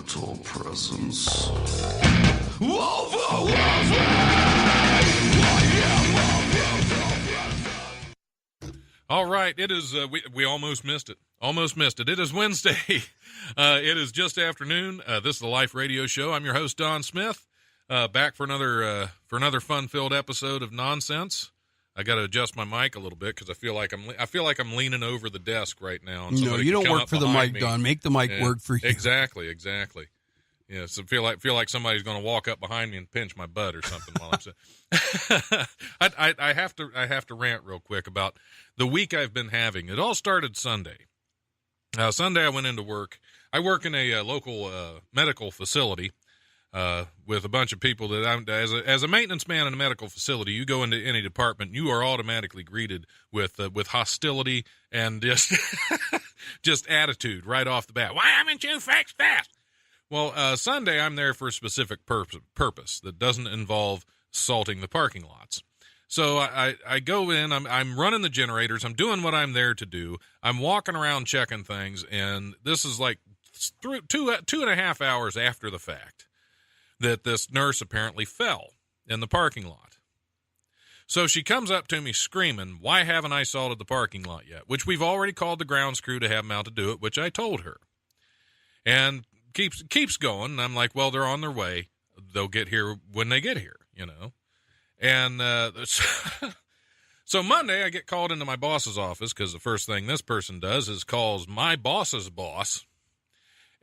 marital presence. All right, it is, we almost missed it. Almost missed it. It is Wednesday. It is just afternoon. This is the Life Radio Show. I'm your host, Don Smith, back for another fun-filled episode of nonsense. I got to adjust my mic a little bit because I feel like I'm leaning over the desk right now. And no, you don't work for the mic, me. Don. Make the mic work for you. Exactly. Yeah, so feel like somebody's going to walk up behind me and pinch my butt or something while I'm sitting. I have to rant real quick about the week I've been having. It all started Sunday. Sunday I went into work. I work in a local medical facility with a bunch of people that as a maintenance man in a medical facility. You go into any department, you are automatically greeted with hostility and just attitude right off the bat. Why haven't you fixed this? Well, Sunday I'm there for a specific purpose that doesn't involve salting the parking lots. So I go in, I'm running the generators, I'm doing what I'm there to do, I'm walking around checking things, and this is like through two and a half hours after the fact that this nurse apparently fell in the parking lot. So she comes up to me screaming, why haven't I salted the parking lot yet? Which we've already called the grounds crew to have them out to do it, which I told her. And keeps going, and I'm like, well, they're on their way. They'll get here when they get here, you know. And so Monday I get called into my boss's office because the first thing this person does is calls my boss's boss.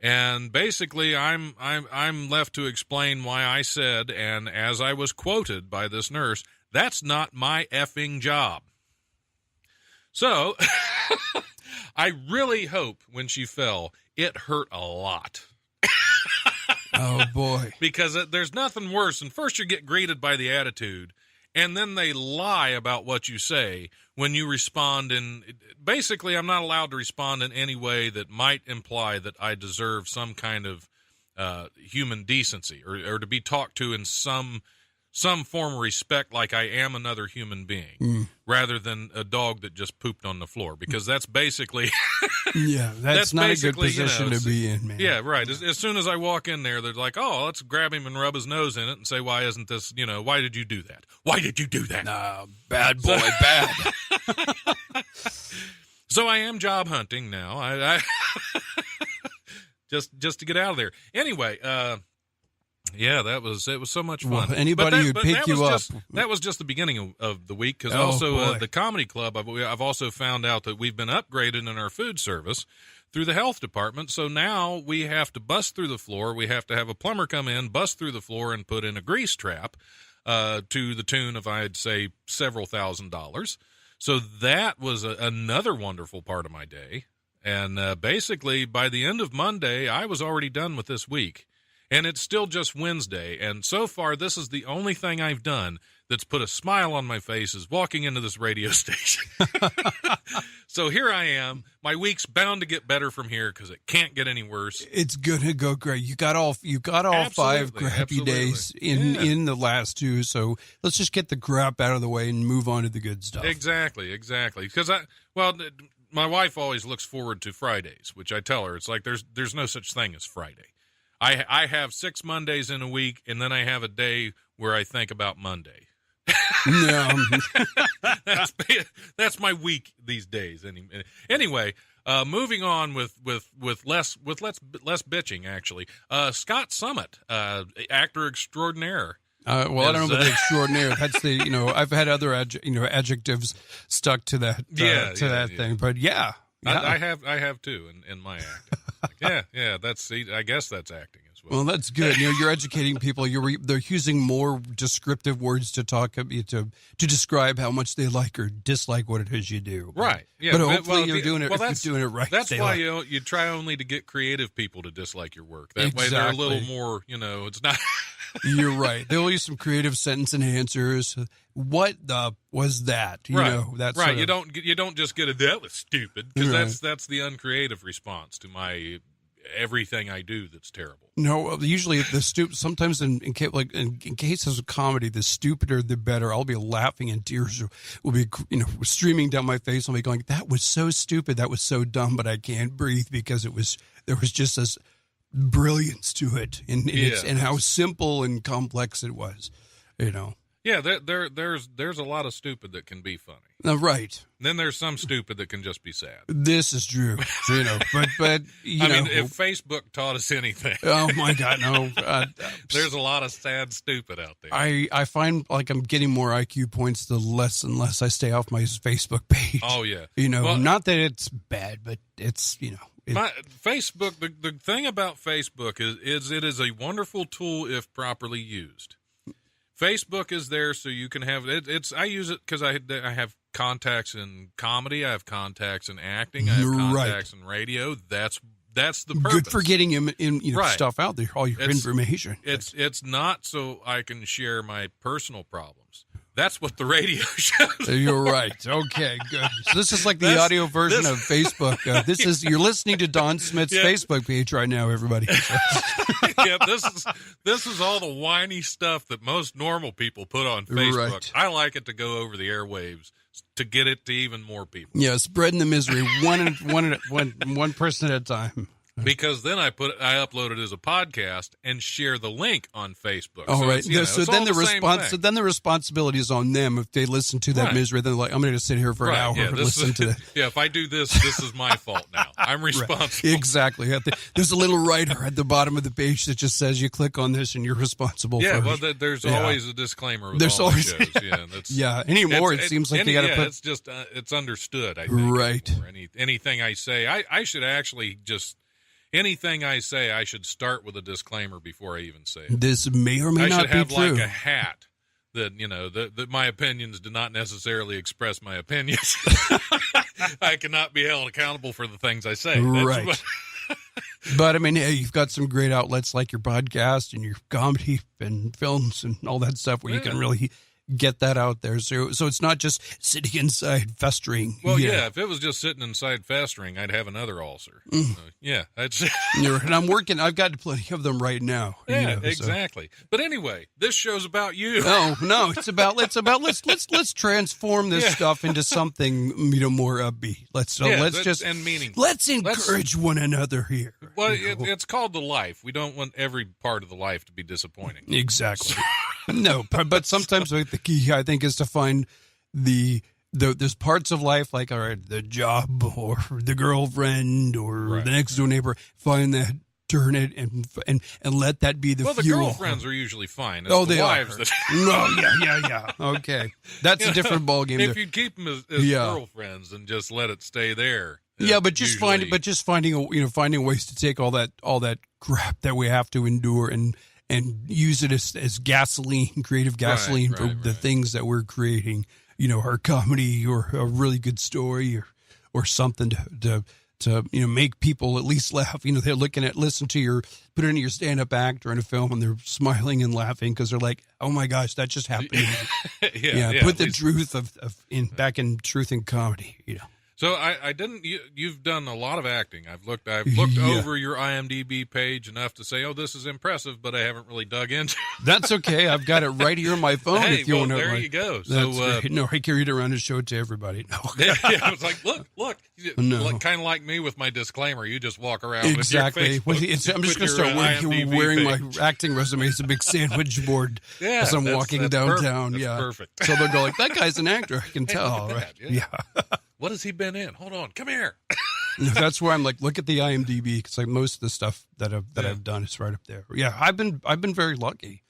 And basically I'm left to explain why I said, and as I was quoted by this nurse, that's not my effing job. So I really hope when she fell, it hurt a lot. Oh, boy. Because there's nothing worse than first you get greeted by the attitude, and then they lie about what you say when you respond in... Basically, I'm not allowed to respond in any way that might imply that I deserve some kind of human decency or to be talked to in some form of respect like I am another human being, rather than a dog that just pooped on the floor, because that's basically... Yeah, that's not a good position to be in, man. Yeah, right. As soon as I walk in there, they're like, oh, let's grab him and rub his nose in it and say, why isn't this, why did you do that? Why did you do that? Bad boy, bad. So I am job hunting now. I just to get out of there. Anyway, yeah, it was so much fun. Well, anybody who'd pick you up. That was just the beginning of the week, because the comedy club, I've also found out that we've been upgraded in our food service through the health department. So now we have to bust through the floor. We have to have a plumber come in, bust through the floor, and put in a grease trap to the tune of, I'd say, several $1,000s. So that was another wonderful part of my day. And basically, by the end of Monday, I was already done with this week. And it's still just Wednesday, and so far this is the only thing I've done that's put a smile on my face is walking into this radio station. So here I am. My week's bound to get better from here because it can't get any worse. It's gonna go great. You got all absolutely, 5 crappy days in the last 2, so let's just get the crap out of the way and move on to the good stuff. Exactly. Because my wife always looks forward to Fridays, which I tell her it's like there's no such thing as Friday. I have 6 Mondays in a week, and then I have a day where I think about Monday. No. That's my week these days. Anyway, moving on with less bitching, actually. Scott Summitt, actor extraordinaire. I don't know about the extraordinaire. That's I've had other adjectives stuck to that thing, but yeah. I have too in my acting. Like, yeah. I guess that's acting as well. Well, that's good. You're educating people. They're using more descriptive words to describe how much they like or dislike what it is you do. Right. Yeah. But hopefully you're doing it. If you're doing it right. That's why you try only to get creative people to dislike your work. That way they're a little more. It's not. You're right. They'll use some creative sentence enhancers. What was that? That's right. You don't just get that was stupid, because that's the uncreative response to my everything I do that's terrible. No, usually the sometimes in cases of comedy, the stupider the better. I'll be laughing and tears will be streaming down my face. I'll be going, that was so stupid, that was so dumb, but I can't breathe because there was just this brilliance to it, and how simple and complex it was, Yeah, there's a lot of stupid that can be funny. Right. Then there's some stupid that can just be sad. This is true, but if Facebook taught us anything, oh my God, no. There's a lot of sad stupid out there. I find like I'm getting more IQ points the less and less I stay off my Facebook page. Oh yeah, not that it's bad, but it's Facebook. The thing about Facebook is it is a wonderful tool if properly used. Facebook is there so you can have it. I use it because I have contacts in comedy. I have contacts in acting. I have contacts in radio. That's the purpose. Good for getting him in stuff out there, all your information. It's not so I can share my personal problems. That's what the radio shows. You're right. Okay, good. So this is like the audio version of Facebook. You're listening to Don Smith's Facebook page right now, everybody. Yeah, this is all the whiny stuff that most normal people put on Facebook. Right. I like it to go over the airwaves to get it to even more people. Yeah, spreading the misery one person at a time. Because then I upload it as a podcast and share the link on Facebook. Oh, so right. So then the responsibility is on them. If they listen to that misery, then they're like, I'm going to sit here for an hour and listen to that. Yeah, if I do this is my fault now. I'm responsible. Right. Exactly. There's a little writer at the bottom of the page that just says you click on this and you're responsible for it. Well, there's always a disclaimer with all the shows. Yeah, anymore it seems like you got to put... it's just, it's understood, I think. Right. Anything I say, I should actually just... Anything I say, I should start with a disclaimer before I even say it. This may or may not be true. I should have like a hat that, that my opinions do not necessarily express my opinions. I cannot be held accountable for the things I say. Right. But, I mean, you've got some great outlets like your podcast and your comedy and films and all that stuff where you can really get that out there. So it's not just sitting inside festering. Well, if it was just sitting inside festering, I'd have another ulcer. And I'm working. I've got plenty of them right now. Yeah, exactly. But anyway, this show's about you. No, it's about let's transform this stuff into something more upbeat. Let's encourage one another here. Well, it's called the life. We don't want every part of the life to be disappointing. Exactly. No, but sometimes the key, I think, is to find there's parts of life like, all right, the job or the girlfriend or the next door neighbor. Find that, turn it, and let that be the fuel. Well, the girlfriends are usually fine. It's they wives are. Yeah. Okay, that's a different ballgame. If you keep them as girlfriends and just let it stay there. Yeah, but just finding ways to take all that crap that we have to endure and use it as gasoline, creative gasoline for the things that we're creating. Our comedy or a really good story or something to make people at least laugh. They're listen to put it in your stand-up act or in a film and they're smiling and laughing because they're like, oh my gosh, that just happened. Put the truth back in truth and comedy. So I didn't. You've done a lot of acting. I've looked over your IMDb page enough to say, "Oh, this is impressive," but I haven't really dug into it. That's okay. I've got it right here on my phone. Hey, if you want to, there you go. That's great. No, I carry it around and show it to everybody. No, I was like, look. No. Kind of like me with my disclaimer. You just walk around exactly. With your Facebook, I'm just going to start wearing my acting resume as a big sandwich board as I'm walking downtown. That's perfect. So they'll go like, "That guy's an actor. I can tell." Right? Yeah. What has he been in? Hold on, come here. That's where I'm like, look at the IMDb because like most of the stuff that I've done is right up there. Yeah, I've been very lucky.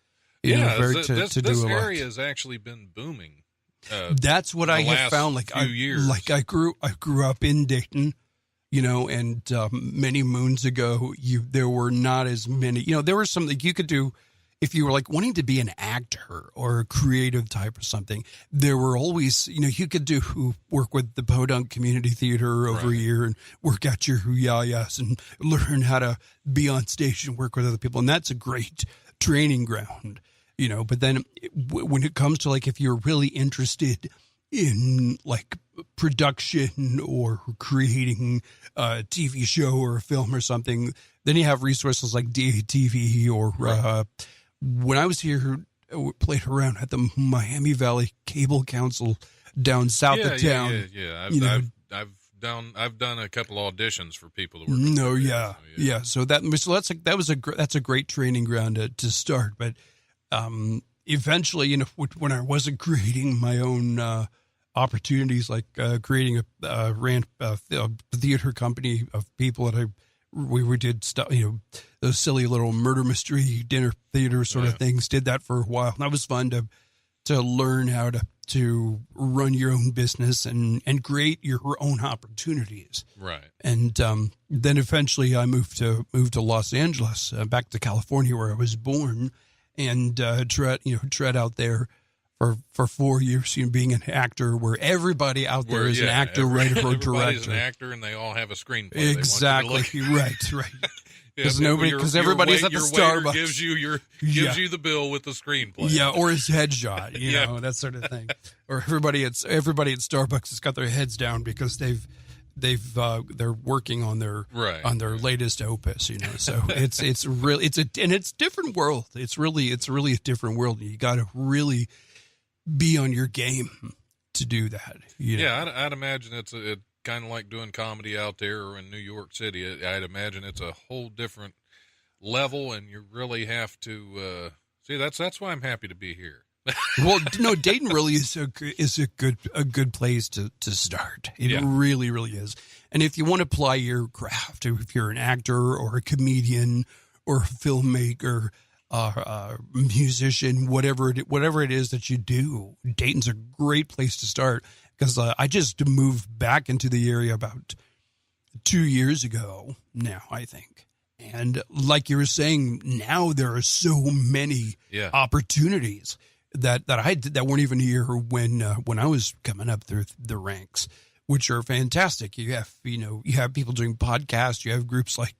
To do a lot. This area has actually been booming. That's what I have found. Like years. I grew up in Dayton, and many moons ago, there were not as many. There were some that you could do. If you were like wanting to be an actor or a creative type or something, there were always, you could work with the Podunk Community Theater over here and work out your yayas and learn how to be on stage and work with other people. And that's a great training ground, but then when it comes to like, if you're really interested in like production or creating a TV show or a film or something, then you have resources like DATV or, when I was here, I played around at the Miami Valley Cable Council down south of town. Yeah. I've done a couple auditions for people to work. No, with. yeah. So that's a great training ground to start. But eventually, when I wasn't creating my own opportunities, like creating a theater company of people that we did stuff, those silly little murder mystery dinner theater sort of things. Did that for a while. And that was fun to learn how to run your own business and create your own opportunities. Right. And then eventually I moved to Los Angeles, back to California where I was born, and tread out there for 4 years, being an actor, where everybody out there is an actor, writer, or director. Everybody's an actor, and they all have a screenplay. Exactly. Right. Because everybody's at the Starbucks gives you the bill with the screenplay. Or his headshot, that sort of thing. Or everybody at Starbucks has got their heads down because they're working on their latest opus, So it's a different world. It's really a different world. You got to really be on your game to do that. Yeah, I'd imagine it's kind of like doing comedy out there or in New York City. I'd imagine it's a whole different level, and you really have to see. That's why I'm happy to be here. Well, no, Dayton really is a good place to start. It really, really is. And if you want to apply your craft, if you're an actor or a comedian or a filmmaker, musician, whatever it is that you do, Dayton's a great place to start. Because I just moved back into the area about 2 years ago now, I think. And like you were saying, now there are so many opportunities that weren't even here when I was coming up through the ranks, which are fantastic. You have people doing podcasts. You have groups like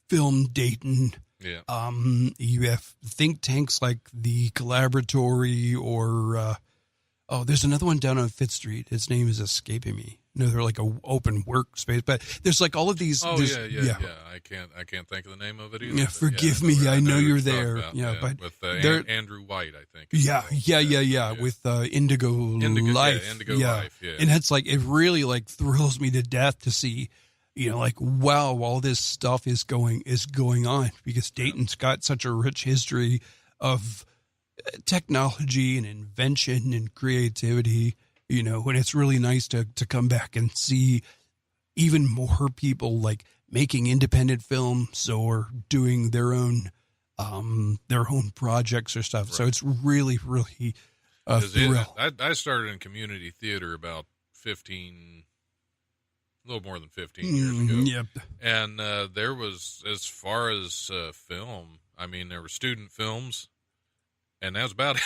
Film Dayton. Yeah. You have think tanks like the Collaboratory or. There's another one down on Fifth Street. His name is escaping me. They're like a open workspace, but there's like all of these. Oh yeah. I can't think of the name of it either. Yeah, forgive me. I know you're there. But with Andrew White, I think. Yeah. With Indigo Life. Indigo Life. Yeah. And it's like it really like thrills me to death to see, wow, all this stuff is going on because Dayton's got such a rich history of technology and invention and creativity, and it's really nice to come back and see even more people like making independent films or doing their own projects or stuff. Right. So it's really, really a thrill. I started in community theater about a little more than 15 years ago. Yep. And there was, as far as film, I mean, there were student films. And that's about it.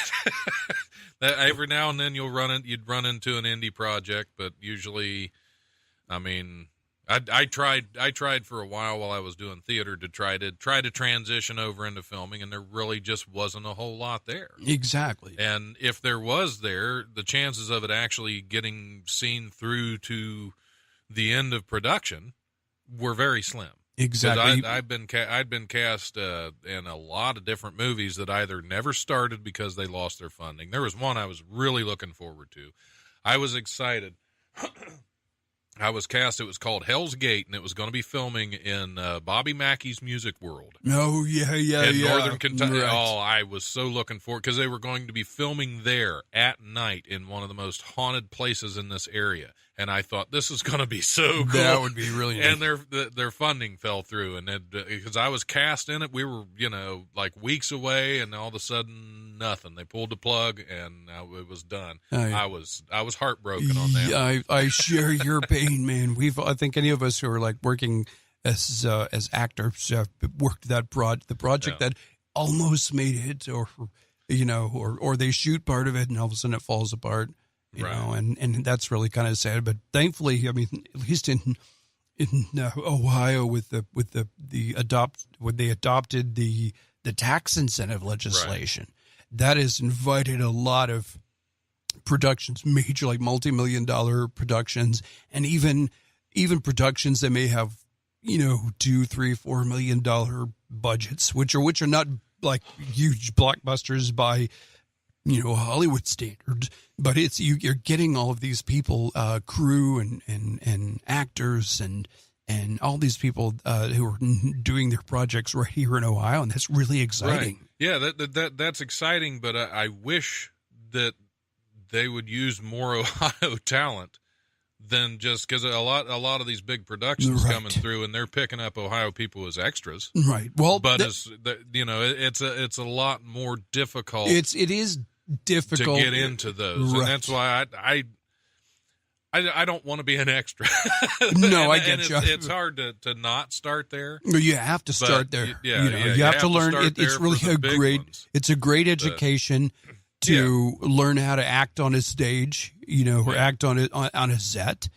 Every now and then you'd run into an indie project, but usually, I mean, I tried for a while I was doing theater to try to transition over into filming, and there really just wasn't a whole lot there. Exactly. And if there was the chances of it actually getting seen through to the end of production were very slim. Exactly. I'd been cast in a lot of different movies that either never started because they lost their funding. There was one I was really looking forward to. I was excited. I was cast. It was called Hell's Gate, and it was going to be filming in Bobby Mackey's Music World. Oh, yeah. In Northern Kentucky. Right. Oh, I was so looking forward because they were going to be filming there at night in one of the most haunted places in this area. And I thought, this is going to be so cool. That would be really nice. And their funding fell through. And because I was cast in it, we were, like weeks away, and all of a sudden, nothing. They pulled the plug, and it was done. Oh, yeah. I was heartbroken on that. Yeah, I share your pain, man. I think any of us who are like working as actors worked the project that almost made it, or they shoot part of it, and all of a sudden it falls apart. You know, and that's really kind of sad. But thankfully, I mean, at least in Ohio, when they adopted the tax incentive legislation, that has invited a lot of productions, major like multi-million-dollar productions, and even productions that may have $2, $3, $4 million budgets, which are not like huge blockbusters by Hollywood standards, but it's you're getting all of these people, crew and actors and all these people who are doing their projects right here in Ohio, and that's really exciting. Right. Yeah, that's exciting, but I wish that they would use more Ohio talent than just because a lot of these big productions coming through, and they're picking up Ohio people as extras. Right. Well, but it's a lot more difficult. It is difficult to get into those, and that's why I don't want to be an extra. No, I get you. It's hard to not start there. You have to start there. You have to learn. It's really it's a great education to learn how to act on a stage, or act on a set,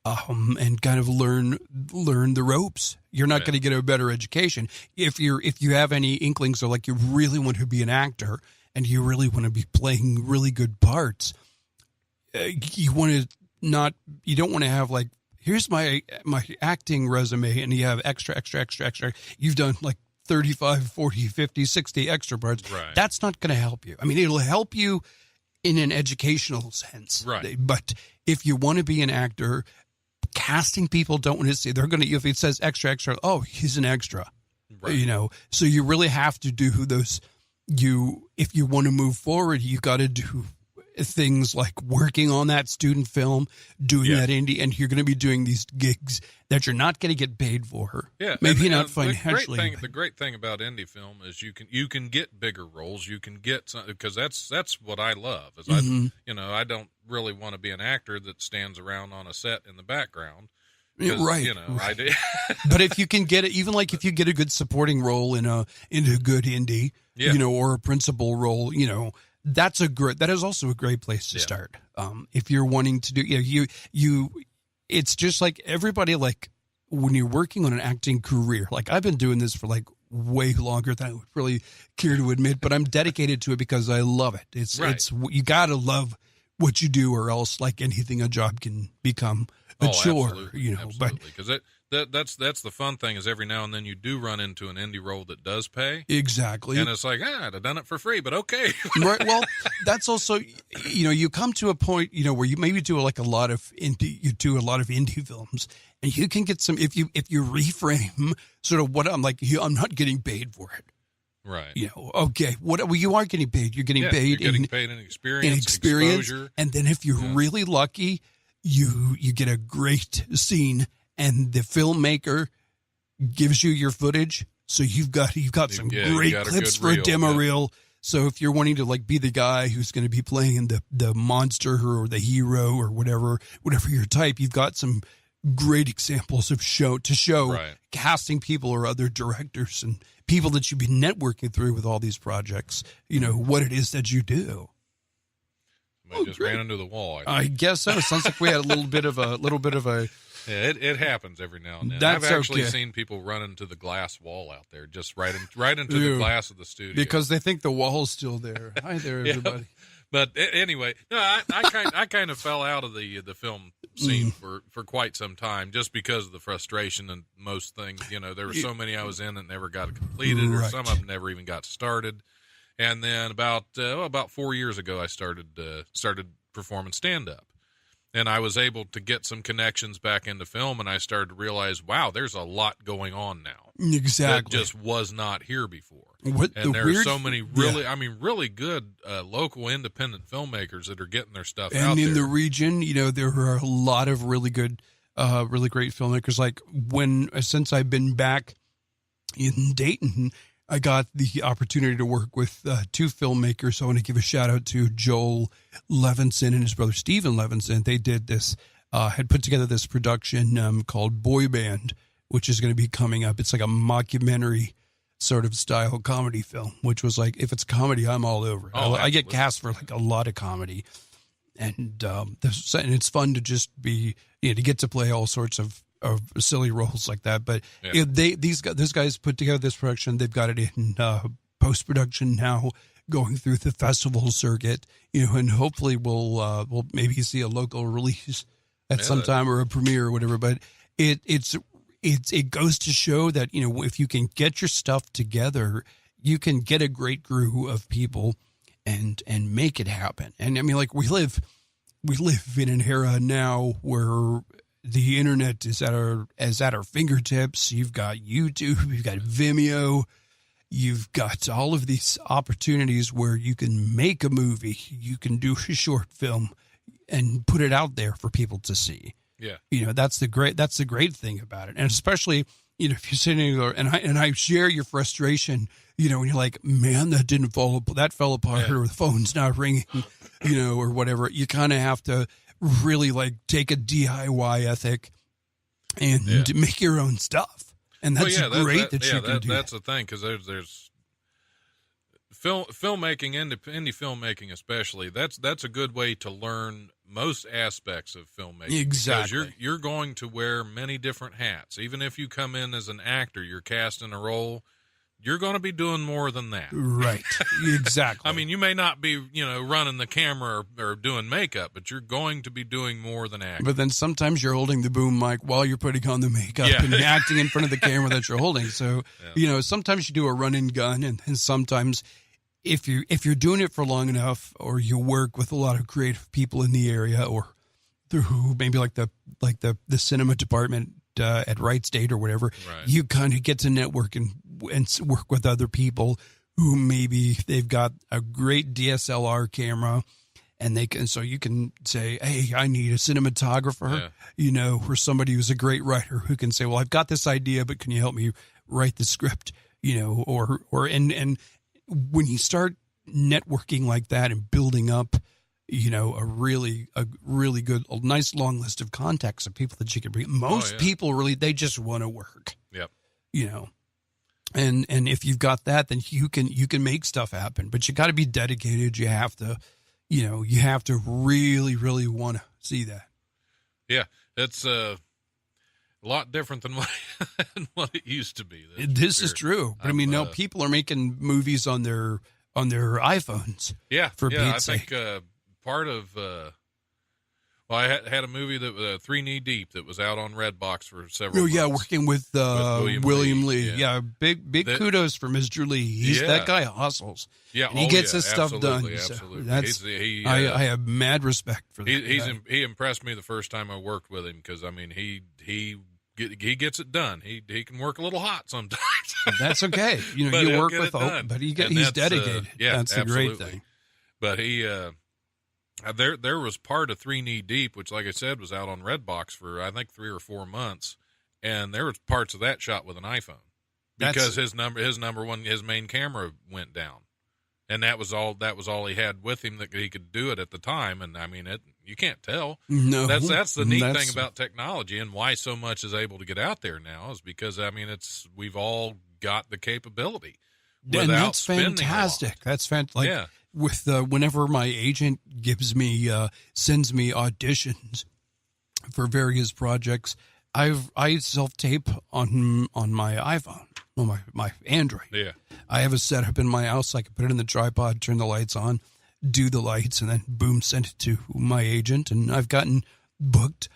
and kind of learn the ropes. You're not going to get a better education if you have any inklings, or like you really want to be an actor and you really want to be playing really good parts. You don't want to have like, here's my acting resume, and you have extra. You've done like 35, 40, 50, 60 extra parts. Right. That's not going to help you. I mean, it'll help you in an educational sense. Right. But if you want to be an actor, casting people don't want to see, they're going to, if it says extra, oh, he's an extra. Right. So you really have to do those. If you want to move forward, you got to do things like working on that student film, doing that indie, and you're going to be doing these gigs that you're not going to get paid for. Yeah, maybe not financially. The great thing about indie film is you can get bigger roles. You can get some, because that's what I love. Is I don't really want to be an actor that stands around on a set in the background. Right. I do. But if you can get it, even like if you get a good supporting role in a good indie, or a principal role, that is also a great place to start. If you're wanting to do, it's just like everybody, like when you're working on an acting career, like I've been doing this for like way longer than I would really care to admit, but I'm dedicated to it because I love it. It's you got to love what you do, or else like anything, a job can become a chore, absolutely. But because that's the fun thing, is every now and then you do run into an indie role that does pay. Exactly. And it's like, I'd have done it for free, but okay. Right. Well, that's also, you come to a point, where you maybe do a lot of indie films, and you can get some, if you reframe sort of what I'm like, I'm not getting paid for it. Right. Okay. You are getting paid. You're getting paid. You're getting paid in experience, exposure. And then if you're really lucky, you get a great scene, and the filmmaker gives you your footage. So you've got some great clips for a demo reel. So if you're wanting to like be the guy who's going to be playing the monster or the hero or whatever your type, you've got some great examples of show casting people or other directors and people that you've been networking through with all these projects, what it is that you do. Somebody just ran into the wall. I guess so. It sounds like we had a little bit of a. Yeah, it happens every now and then. I've actually seen people run into the glass wall out there, just right into the glass of the studio, because they think the wall's still there. Hi there, everybody. But anyway, no, I kind of fell out of the film scene for quite some time, just because of the frustration and most things. There were so many I was in that never got completed, or some of them never even got started. And then about 4 years ago, I started performing stand-up. And I was able to get some connections back into film, and I started to realize, wow, there's a lot going on now. Exactly. That just was not here before. There are so many really good local independent filmmakers that are getting their stuff out there. And in the region, there are a lot of really good, really great filmmakers. Like since I've been back in Dayton, I got the opportunity to work with two filmmakers. So I want to give a shout out to Joel Levinson and his brother Stephen Levinson. They did this, had put together this production called Boy Band, which is going to be coming up. It's like a mockumentary sort of style comedy film, which was like, if it's comedy, I'm all over it. I get cast for like a lot of comedy. And it's fun to just be, to get to play all sorts of silly roles like that. But these guys put together this production. They've got it in post-production now, going through the festival circuit, and hopefully we'll maybe see a local release at some time, or a premiere or whatever. But it goes to show that, if you can get your stuff together, you can get a great crew of people and make it happen. And I mean, like we live in an era now where the internet is at our fingertips. You've got YouTube, you've got Vimeo, you've got all of these opportunities where you can make a movie, you can do a short film and put it out there for people to see. Yeah. You know, that's the great thing about it. And especially, you know, if you're sitting there and I share your frustration, you know, when you're like, man, that fell apart, or the phone's not ringing, you know, or whatever. You kind of have to really like take a DIY ethic and make your own stuff. And that's great that you can do. That's the thing, because there's filmmaking, indie filmmaking especially. That's a good way to learn most aspects of filmmaking. Exactly. Because you're going to wear many different hats. Even if you come in as an actor, you're cast in a role, you're going to be doing more than that. Right. Exactly. I mean, you may not be, you know, running the camera or doing makeup, but you're going to be doing more than acting. But then sometimes you're holding the boom mic while you're putting on the makeup and acting in front of the camera that you're holding. So, you know, sometimes you do a run and gun, and sometimes if you're doing it for long enough, or you work with a lot of creative people in the area, or through maybe like the cinema department at Wright State or whatever, you kind of get to network and work with other people who maybe they've got a great DSLR camera, and so you can say, hey, I need a cinematographer, you know, or somebody who's a great writer who can say, well, I've got this idea, but can you help me write the script, you know, and when you start networking like that and building up, you know, a really good, a nice long list of contacts of people that you can bring. Most people really, they just want to work. Yep. You know, and if you've got that, then you can make stuff happen. But you got to be dedicated. You have to, you know, really, really want to see that. Yeah, it's a lot different than what it used to be. This is true. But I mean, now people are making movies on their iPhones. Yeah, for I Pete's sake. think part of I had a movie that was 3 Knee Deep that was out on Redbox for several months. Working with William Lee. Yeah, big kudos for Mr. Lee. That guy hustles. Yeah, and he gets his stuff done. Absolutely. So I have mad respect for that. He impressed me the first time I worked with him, because I mean he gets it done. He can work a little hot sometimes. That's okay. You know, you work with hope, but he's dedicated. That's the great thing. But he there was part of 3 Knee Deep, which, like I said, was out on Redbox for I think 3 or 4 months, and there was parts of that shot with an iPhone because his main camera went down, and that was all he had with him that he could do it at the time. And I mean, you can't tell. No, that's the neat thing about technology, and why so much is able to get out there now is because I mean we've all got the capability. And that's fantastic. That's fantastic. With whenever my agent sends me auditions for various projects, I self-tape on my iPhone, on my Android. Yeah. I have a setup in my house. I can put it in the tripod, turn the lights on, do the lights, and then boom, send it to my agent. And I've gotten booked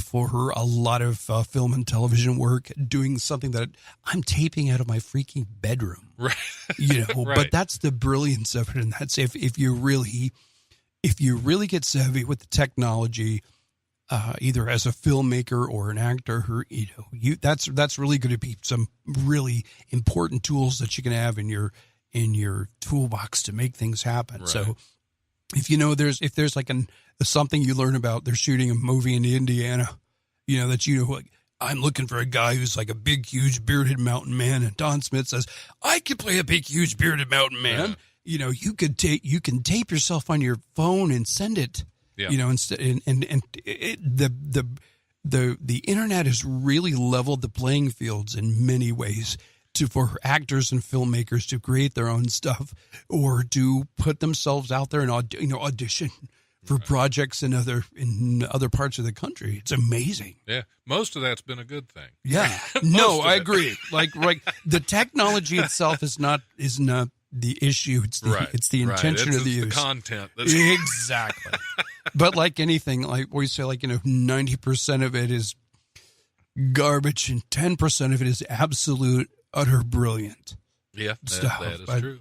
for a lot of film and television work, doing something that I'm taping out of my freaking bedroom. Right. You know, Right. But that's the brilliance of it. And that's if you really get savvy with the technology, either as a filmmaker or an actor, or, you know, that's really going to be some really important tools that you can have in your toolbox to make things happen. Right. So if you know, if there's like something you learn about, they're shooting a movie in Indiana, you know, that, you know, like, I'm looking for a guy who's like a big, huge bearded mountain man. And Don Smith says, I could play a big, huge bearded mountain man. Yeah. You know, you can tape yourself on your phone and send it, you know, instead. And the internet has really leveled the playing fields in many ways for actors and filmmakers to create their own stuff or to put themselves out there and audition for projects in other parts of the country. It's amazing. Yeah, most of that's been a good thing. Yeah, no, I agree. Like the technology itself is not the issue. It's the intention of the use. The content. Exactly. But like anything, like we say, like, you know, 90% of it is garbage and 10% of it is absolute, utter brilliant. Yeah, stuff. that is true.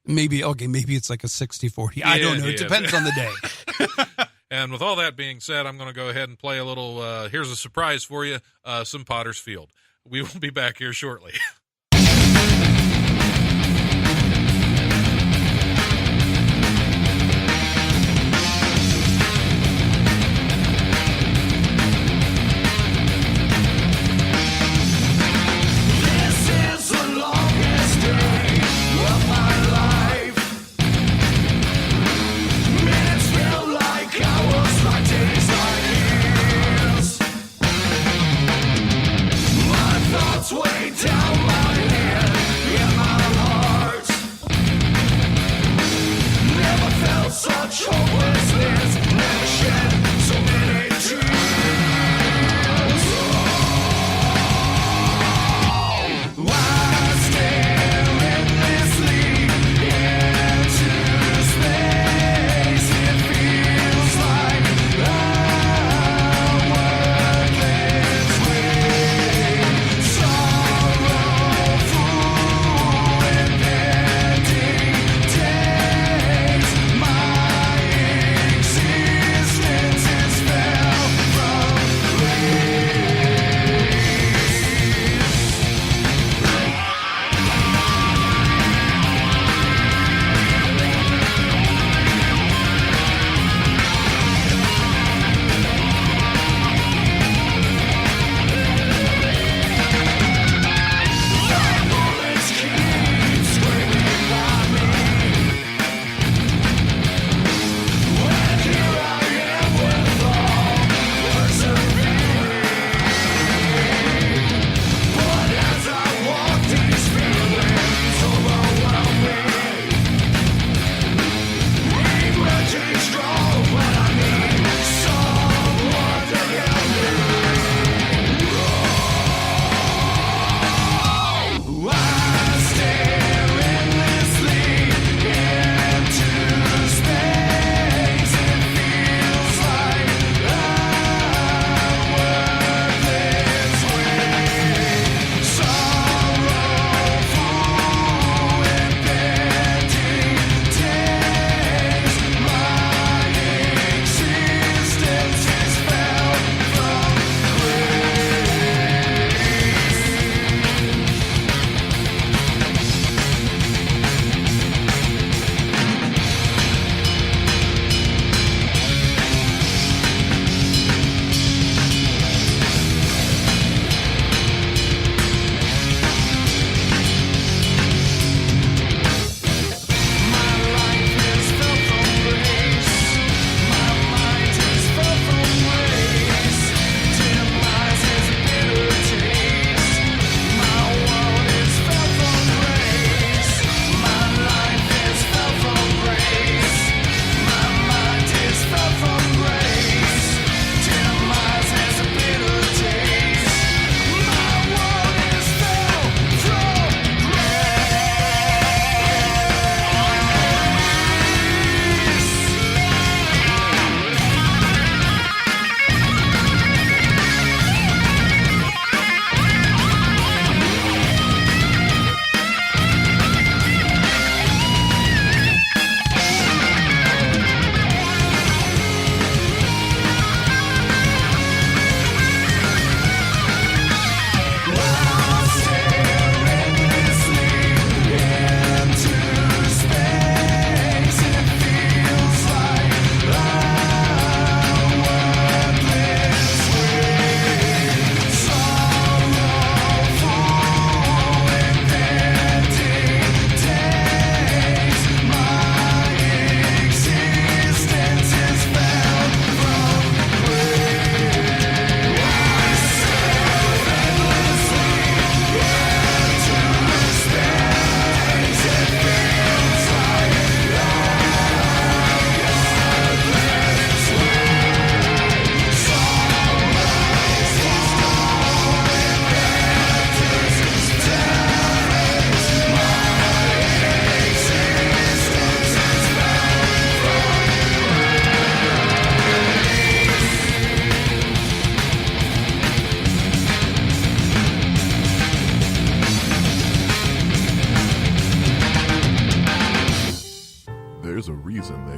Maybe it's like a 60-40. I don't know. It depends on the day. And with all that being said, I'm going to go ahead and play a little, here's a surprise for you, some Potter's Field. We will be back here shortly. Way down my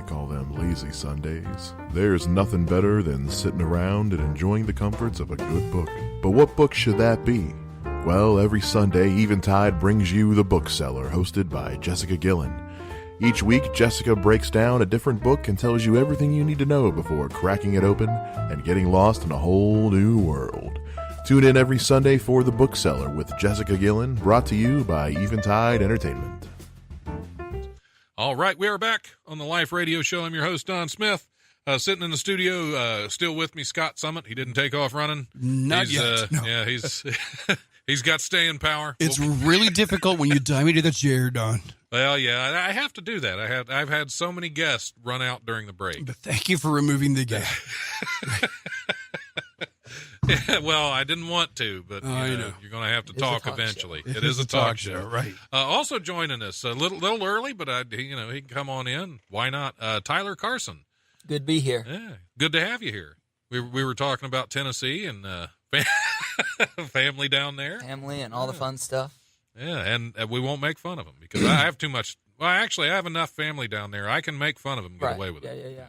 call them lazy Sundays. There's nothing better than sitting around and enjoying the comforts of a good book. But what book should that be? Well, every Sunday, Eventide brings you The Bookseller, hosted by Jessica Gillen. Each week, Jessica breaks down a different book and tells you everything you need to know before cracking it open and getting lost in a whole new world. Tune in every Sunday for The Bookseller with Jessica Gillen, brought to you by Eventide Entertainment. All right, we are back on the Life Radio Show. I'm your host, Don Smith. Sitting in the studio, still with me, Scott Summitt. He didn't take off running. Not yet. No. Yeah, he's he's got staying power. It's really difficult when you tie me to the chair, Don. Well, yeah, I have to do that. I've had so many guests run out during the break. But thank you for removing the gap. Yeah, well, I didn't want to, but I know. You're going to have to talk eventually. It is a talk show, right? Also joining us a little early, but he can come on in. Why not? Tyler Carson. Good to be here. Yeah, good to have you here. We were talking about Tennessee and family down there, Family and all the fun stuff. Yeah, and we won't make fun of them because I have too much. Well, actually, I have enough family down there. I can make fun of them and get away with it. Yeah.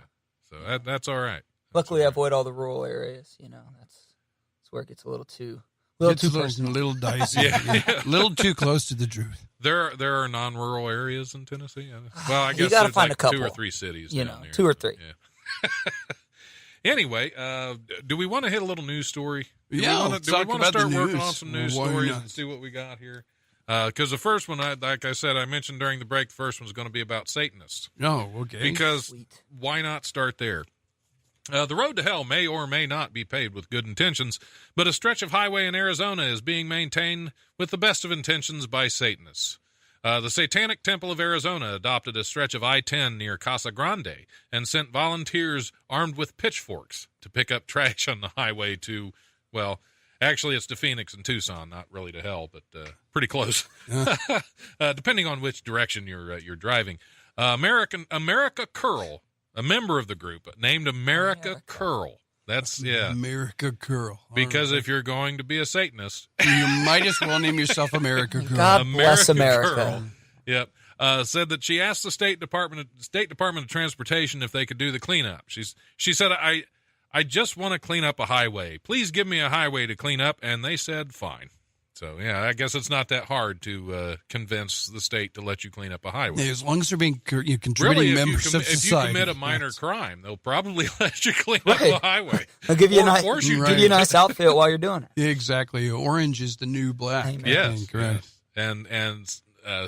So that's all right. Luckily, I avoid all the rural areas. That's where it gets a little too personal. A little dicey. Yeah. A little too close to the truth. There are non-rural areas in Tennessee. Well, I guess you got to there's find like a couple. 2 or 3 cities. Down there. 2 or 3. Yeah. Anyway, do we want to hit a little news story? Do we want to start working on some news stories and see what we got here? Because the first one, like I said, I mentioned during the break, the first one's going to be about Satanists. Oh, okay. Because why not start there? The road to hell may or may not be paved with good intentions, but a stretch of highway in Arizona is being maintained with the best of intentions by Satanists. The Satanic Temple of Arizona adopted a stretch of I-10 near Casa Grande and sent volunteers armed with pitchforks to pick up trash on the highway to, well, actually it's to Phoenix and Tucson, not really to hell, but pretty close, depending on which direction you're driving. America Curl, a member of the group, named America Curl. That's, America Curl. Because if you're going to be a Satanist, you might as well name yourself America Curl. God bless America. Curl, yep. Said that she asked the State Department of Transportation if they could do the cleanup. She said, I just want to clean up a highway. Please give me a highway to clean up. And they said, fine. So, yeah, I guess it's not that hard to convince the state to let you clean up a highway. Yeah, as long as they're being contributing members of society. If you commit a minor crime, they'll probably let you clean up a highway. They'll give you a nice outfit while you're doing it. Exactly. Orange is the new black. Amen. Yes. Correct. And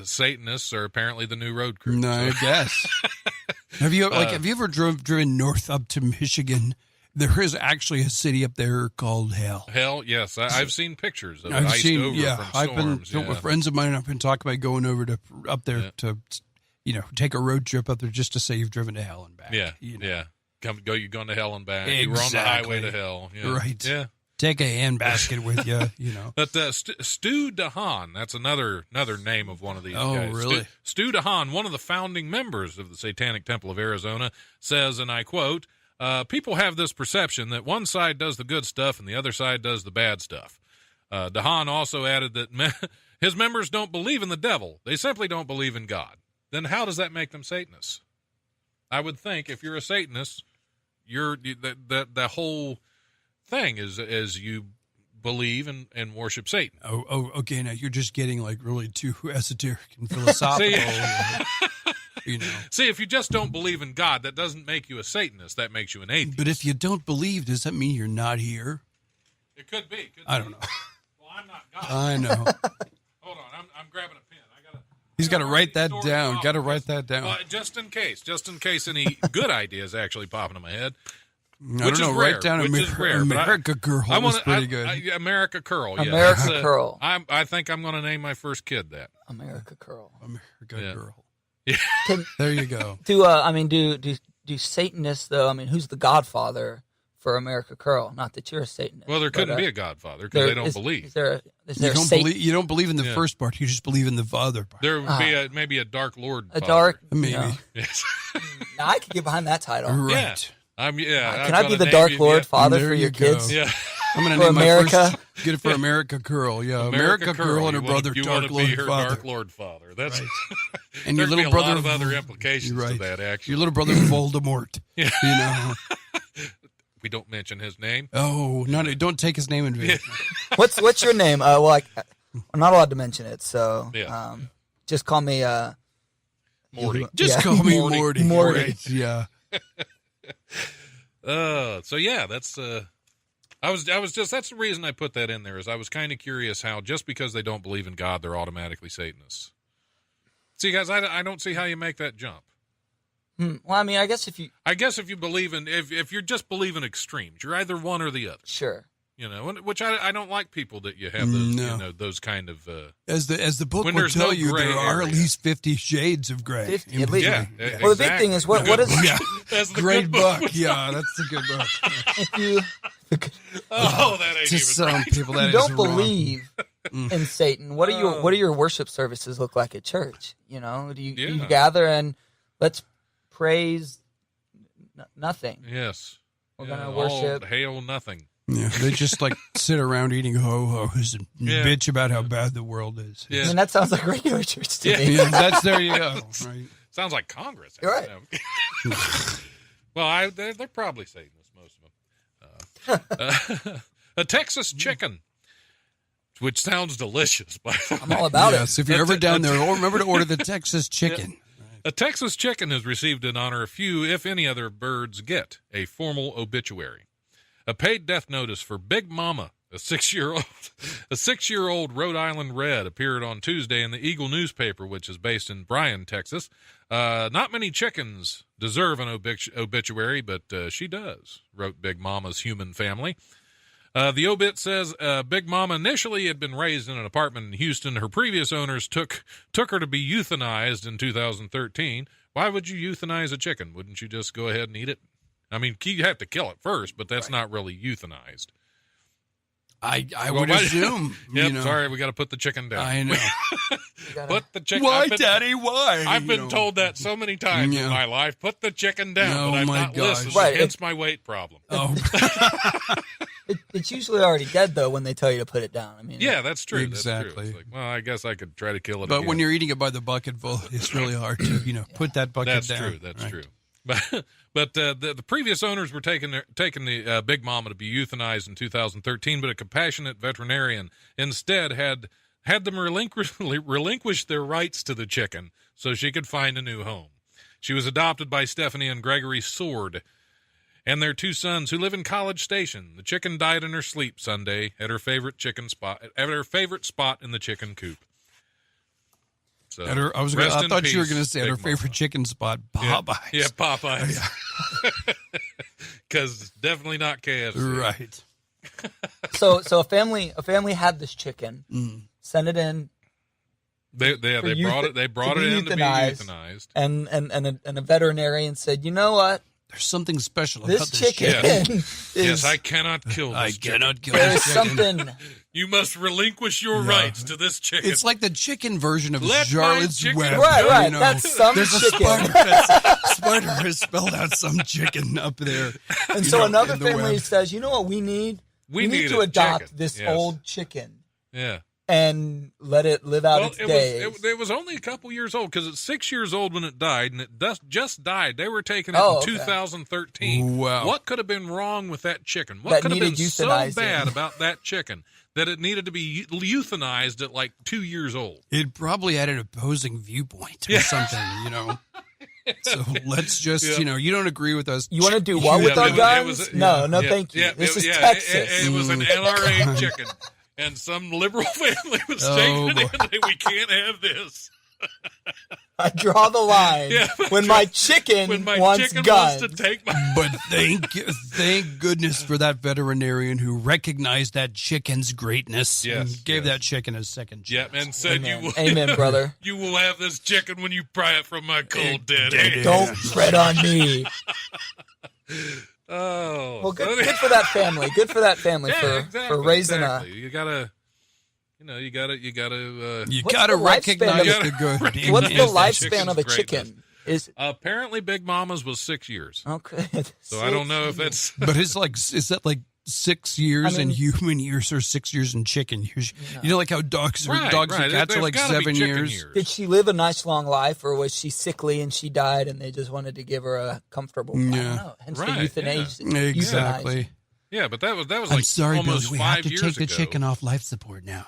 Satanists are apparently the new road crew. No, I guess. Have you ever driven north up to Michigan? There is actually a city up there called Hell. Hell, yes. I've seen pictures of it iced over from storms. With friends of mine, I've been talking about going over to up there to, take a road trip up there just to say you've driven to hell and back. Yeah, yeah. You're going to hell and back. Exactly. You were on the highway to hell. Yeah. Right. Yeah. Take a handbasket with you, But Stu DeHaan, that's another name of one of these guys. Oh, really? Stu DeHaan, one of the founding members of the Satanic Temple of Arizona, says, and I quote, people have this perception that one side does the good stuff and the other side does the bad stuff. DeHaan also added that his members don't believe in the devil. They simply don't believe in God. Then how does that make them Satanists? I would think if you're a Satanist, the whole thing is you believe and worship Satan. Oh, okay. Now you're just getting like really too esoteric and philosophical. See, if you just don't believe in God, that doesn't make you a Satanist. That makes you an atheist. But if you don't believe, does that mean you're not here? It could be. I don't know. Well, I'm not God. I know. Hold on. I'm grabbing a pen. He's got to write that down. Got to write that down. Just in case any good ideas actually pop into my head. I don't know. Write down America Curl. Was pretty good. America Curl. Yes. America Curl. I think I'm going to name my first kid that. America Curl. America Curl. Yeah. There you go. Do Satanists though? Who's the godfather for America Curl? Not that you're a Satanist. Well, there couldn't be a godfather because they don't believe. You don't believe in the first part. You just believe in the other part. There would be maybe a dark lord. Maybe. Yes. Now I could get behind that title. Right. Yeah. Can I be the Dark Lord father for your kids? Yeah. I'm going to For name my America? first. Get it for America Curl. Yeah, America Curl and her brother you Dark want to Lord be her Father. Dark Lord Father. That's And your there'd little be a brother. lot of other implications You're to right. that. Actually, Your little brother Voldemort. Yeah. You know. we don't mention his name. Oh, don't take his name in vain. What's your name? Well, I'm not allowed to mention it, so Yeah. just call me Morty. Just call me Morty. Morty. Morty. Right, yeah. So yeah, that's I was just that's the reason I put that in there is I was kind of curious how just because they don't believe in God they're automatically Satanists. See guys, I don't see how you make that jump. Well, I mean, I guess if you believe in if you're just believe in extremes, you're either one or the other. sure. You know, which I don't like people that you have those No. you know those kind of As the book when will there's tell no you, gray there are at area. least 50 shades of gray. 50 at least. yeah. Well, the big thing is what is Yeah. That's the Great good book. was- Yeah, that's a good book. if you Oh, that ain't To even some right. people, that you is don't wrong. believe in Satan, what do your worship services look like at church? You know, do you Yeah. gather and let's praise nothing? Yes. We're Yeah, gonna all worship. hail nothing. Yeah, they just like sit around eating ho-hos and Yeah. bitch about how bad the world is. Yeah. I mean, that sounds like regular church to Yeah. me. Yeah, there you go. Right. Sounds like Congress. You're right. Well, they're probably Satanists, most of them. A Texas chicken, which sounds delicious. By the I'm way. all about Yes, if you're ever down there, remember to order the Texas chicken. A Texas chicken has received in honor of few, if any other birds get a formal obituary. A paid death notice for Big Mama, a 6-year-old Rhode Island Red, appeared on Tuesday in the Eagle newspaper, which is based in Bryan, Texas. Not many chickens deserve an obituary, but she does, wrote Big Mama's human family. The obit says Big Mama initially had been raised in an apartment in Houston. Her previous owners took her to be euthanized in 2013. Why would you euthanize a chicken? Wouldn't you just go ahead and eat it? I mean, you have to kill it first, but that's not really euthanized. I would assume. Yep, you know, sorry, we got to put the chicken down. I know. Put the chicken. Why, Daddy? Why? I've been You know. told that so many times Yeah. in my life. Put the chicken down, Oh, but I've my not gosh. listened. Right, Hence my weight problem. Oh, It's usually already dead though when they tell you to put it down. I mean, Yeah, that's true. Exactly. That's true. It's like, well, I guess I could try to kill it. but again. when you're eating it by the bucketful, it's really hard to, put that bucket That's down. true. That's Right. true. But the previous owners were taking the Big Mama to be euthanized in 2013, but a compassionate veterinarian instead had them relinquish their rights to the chicken so she could find a new home. She was adopted by Stephanie and Gregory Sword and their 2 sons who live in College Station. The chicken died in her sleep Sunday at her favorite spot in the chicken coop. So, I thought you were going to say at her favorite chicken spot, Popeyes. Yeah, Popeyes. Because it's definitely not KFC. Right. So a family had this chicken, sent it in, They brought it in to be euthanized. and a veterinarian said, you know what, There's something special about this this chicken chicken. is Yes, I cannot kill this I chicken. cannot kill there is this chicken. something. You must relinquish your rights to this chicken. It's like the chicken version of Let my Charlotte's chicken Web. Right. you know. That's some There's chicken. Spider has spelled out some chicken up there. And you so know, another in the family web. says, you know what we need? We need to a adopt chicken. this Yes. old chicken yeah. and let it live out its days. It was only a couple years old because it's 6 years old when it died, and it just died. They were taking it in okay. 2013. Wow. What could have been wrong with that chicken? What That could have been needed so euthanizing. bad about that chicken that it needed to be euthanized at like 2 years old? It probably had an opposing viewpoint or something, So let's just, you don't agree with us. You want to do what with Yeah, our it guns? was- no, yeah, thank you. yeah, This is yeah, Texas. It was an NRA chicken, and some liberal family was taking it in. We can't have this. I draw the line Yeah, when my chicken When my wants chicken guns. wants to take my... But thank goodness for that veterinarian who recognized that chicken's greatness and gave that chicken a second chance. Yeah, and said Amen. Amen, brother. You will have this chicken when you pry it from my cold dead hand. Don't tread on me. Oh, Well, good for that family. Good for that family for raising exactly. You gotta, you gotta. You What's got to the lifespan recognize of- the good. What's the Yes, that lifespan of a chicken's chicken? Is apparently Big Mama's was 6 years. okay. So I don't know if that's. But it's like, is that like 6 years in human years or 6 years in chicken years. You know, like how dogs and cats are like 7 years. Did she live a nice long life, or was she sickly and she died and they just wanted to give her a comfortable? I don't know. Hence the euthanasia. Exactly. Yeah, but that was like I'm sorry, almost Billy, we 5 have to years take the ago. chicken off life support now.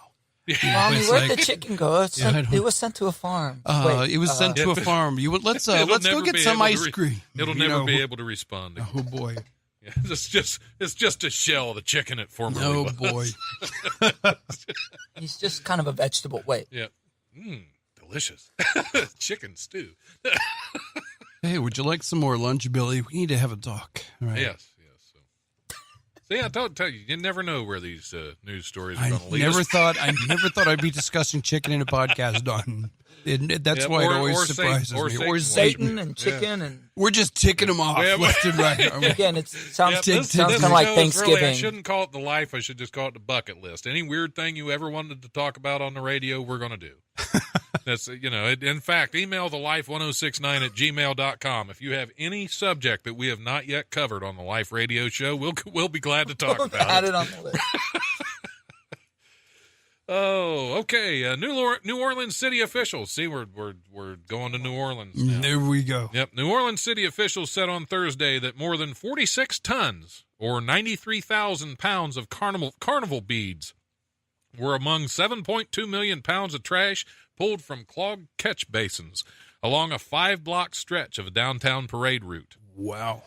Well, I mean, where'd the chicken go? It was sent to a farm. It was sent to a farm. Let's go get some ice cream. It'll never be able to respond again. Oh boy. Yeah, it's just a shell of the chicken it formerly was. Boy. He's just kind of a vegetable. Wait. Yeah. Delicious. Chicken stew. Hey, would you like some more lunch, Billy? We need to have a talk. Right? Yes. So yeah, I tell you, you never know where these news stories are I going to lead us. I never thought I'd be discussing chicken in a podcast, Don. That's why it always surprises me. Or Satan and chicken and we're just ticking them off left and right. Again, it sounds this kind of like Thanksgiving. Really, I shouldn't call it the life. I should just call it the bucket list. Any weird thing you ever wanted to talk about on the radio, we're going to do. That's in fact, email thelife1069@gmail.com if you have any subject that we have not yet covered on the Life Radio Show. We'll be glad to talk about add it on the list. Oh, okay. New Orleans city officials. See, we're going to New Orleans now. There we go. Yep. New Orleans city officials said on Thursday that more than 46 tons or 93,000 pounds of carnival beads were among 7.2 million pounds of trash pulled from clogged catch basins along a 5-block stretch of a downtown parade route. Wow.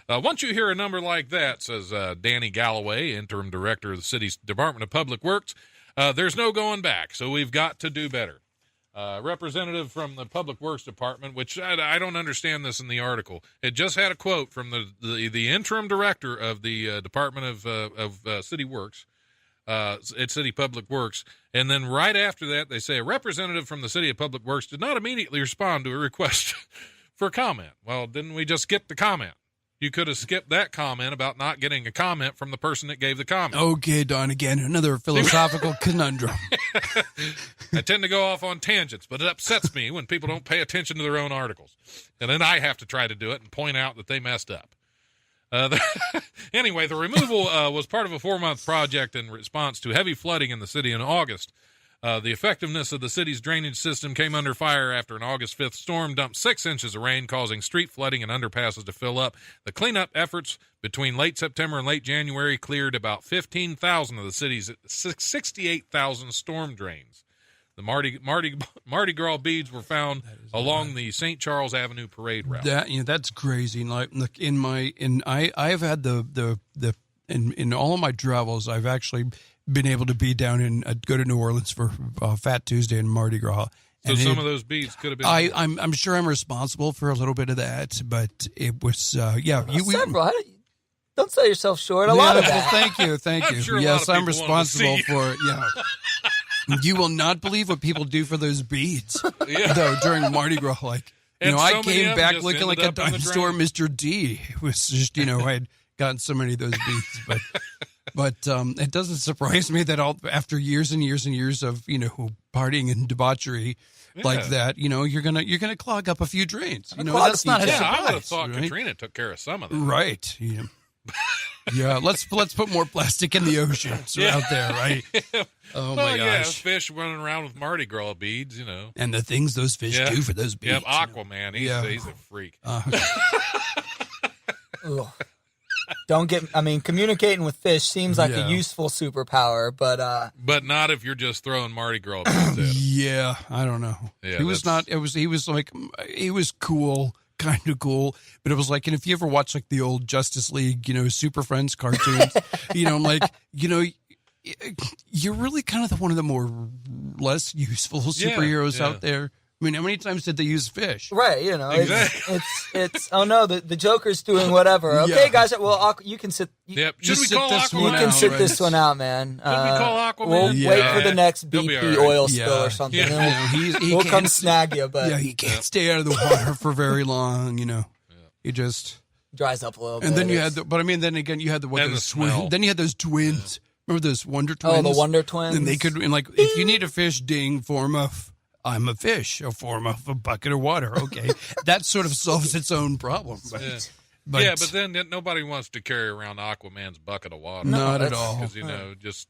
Once you hear a number like that, says Danny Galloway, interim director of the city's Department of Public Works, there's no going back, so we've got to do better. Representative from the Public Works Department, which I don't understand this in the article. It just had a quote from the interim director of the Department of City Works, at City Public Works, and then right after that they say a representative from the City of Public Works did not immediately respond to a request for comment. Well, didn't we just skip the comment? You could have skipped that comment about not getting a comment from the person that gave the comment. Okay, Don, again, another philosophical conundrum. I tend to go off on tangents, but it upsets me when people don't pay attention to their own articles. And then I have to try to do it and point out that they messed up. Anyway, the removal was part of a 4-month project in response to heavy flooding in the city in August. The effectiveness of the city's drainage system came under fire after an August 5th storm dumped 6 inches of rain, causing street flooding and underpasses to fill up. The cleanup efforts between late September and late January cleared about 15,000 of the city's 68,000 storm drains. The Mardi Gras beads were found along the St. Charles Avenue parade route. That's crazy. Like I've had in all of my travels, I've actually been able to be down and go to New Orleans for Fat Tuesday and Mardi Gras. So some of those beads could have been. I'm sure I'm responsible for a little bit of that, but it was several. Don't sell yourself short. A lot of that. Well, thank you. Sure yes, I'm responsible for it. Yeah. You will not believe what people do for those beads, though, during Mardi Gras. Like, I came back looking like a dinosaur, Mr. D. It was just, I had gotten so many of those beads, but it doesn't surprise me that after years and years and years of partying and debauchery like that, you're gonna clog up a few drains. That's not a surprise. I would have thought Katrina took care of some of them. Right. Yeah. Yeah, let's put more plastic in the oceans out there, right? Oh my gosh! Yeah, fish running around with Mardi Gras beads, and the things those fish do for those beads. Yeah, Aquaman, he's a freak. Communicating with fish seems like a useful superpower, but not if you're just throwing Mardi Gras beads at him. Yeah, I don't know. Yeah, he was not. He was cool. Kind of cool, but it was like, and if you ever watch like the old Justice League, Super Friends cartoons, you're really kind of one of the more less useful superheroes out there. I mean, how many times did they use fish? Right, Exactly. it's oh no, the Joker's doing whatever. Okay, guys, well, you can sit. Yep. Should we call Aquaman? You can sit this one out, man. Should we call Aquaman? We'll wait for the next BP oil spill or something. Yeah. We'll come snag you, but he can't stay out of the water for very long. He just dries up a little bit. And then you had then again you had those twins. Then you had those twins. Remember those Wonder Twins? Oh, the Wonder Twins. And they could if you need a fish ding, form of I'm a fish, a form of a bucket of water. Okay, that sort of solves its own problem. but then nobody wants to carry around Aquaman's bucket of water. Not at all. Because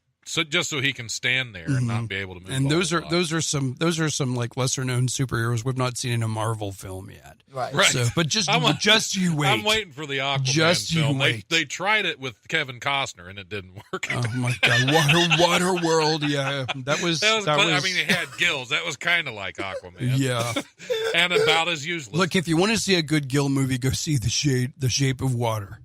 just so he can stand there and not be able to move. And those are some like lesser known superheroes we've not seen in a Marvel film yet. Right. So, but just you wait. I'm waiting for the Aquaman film. They tried it with Kevin Costner and it didn't work. Oh my God, Water World, yeah, that was. I mean, it had gills. That was kind of like Aquaman. Yeah, and about as useless. Look, if you want to see a good Gill movie, go see The Shape of Water.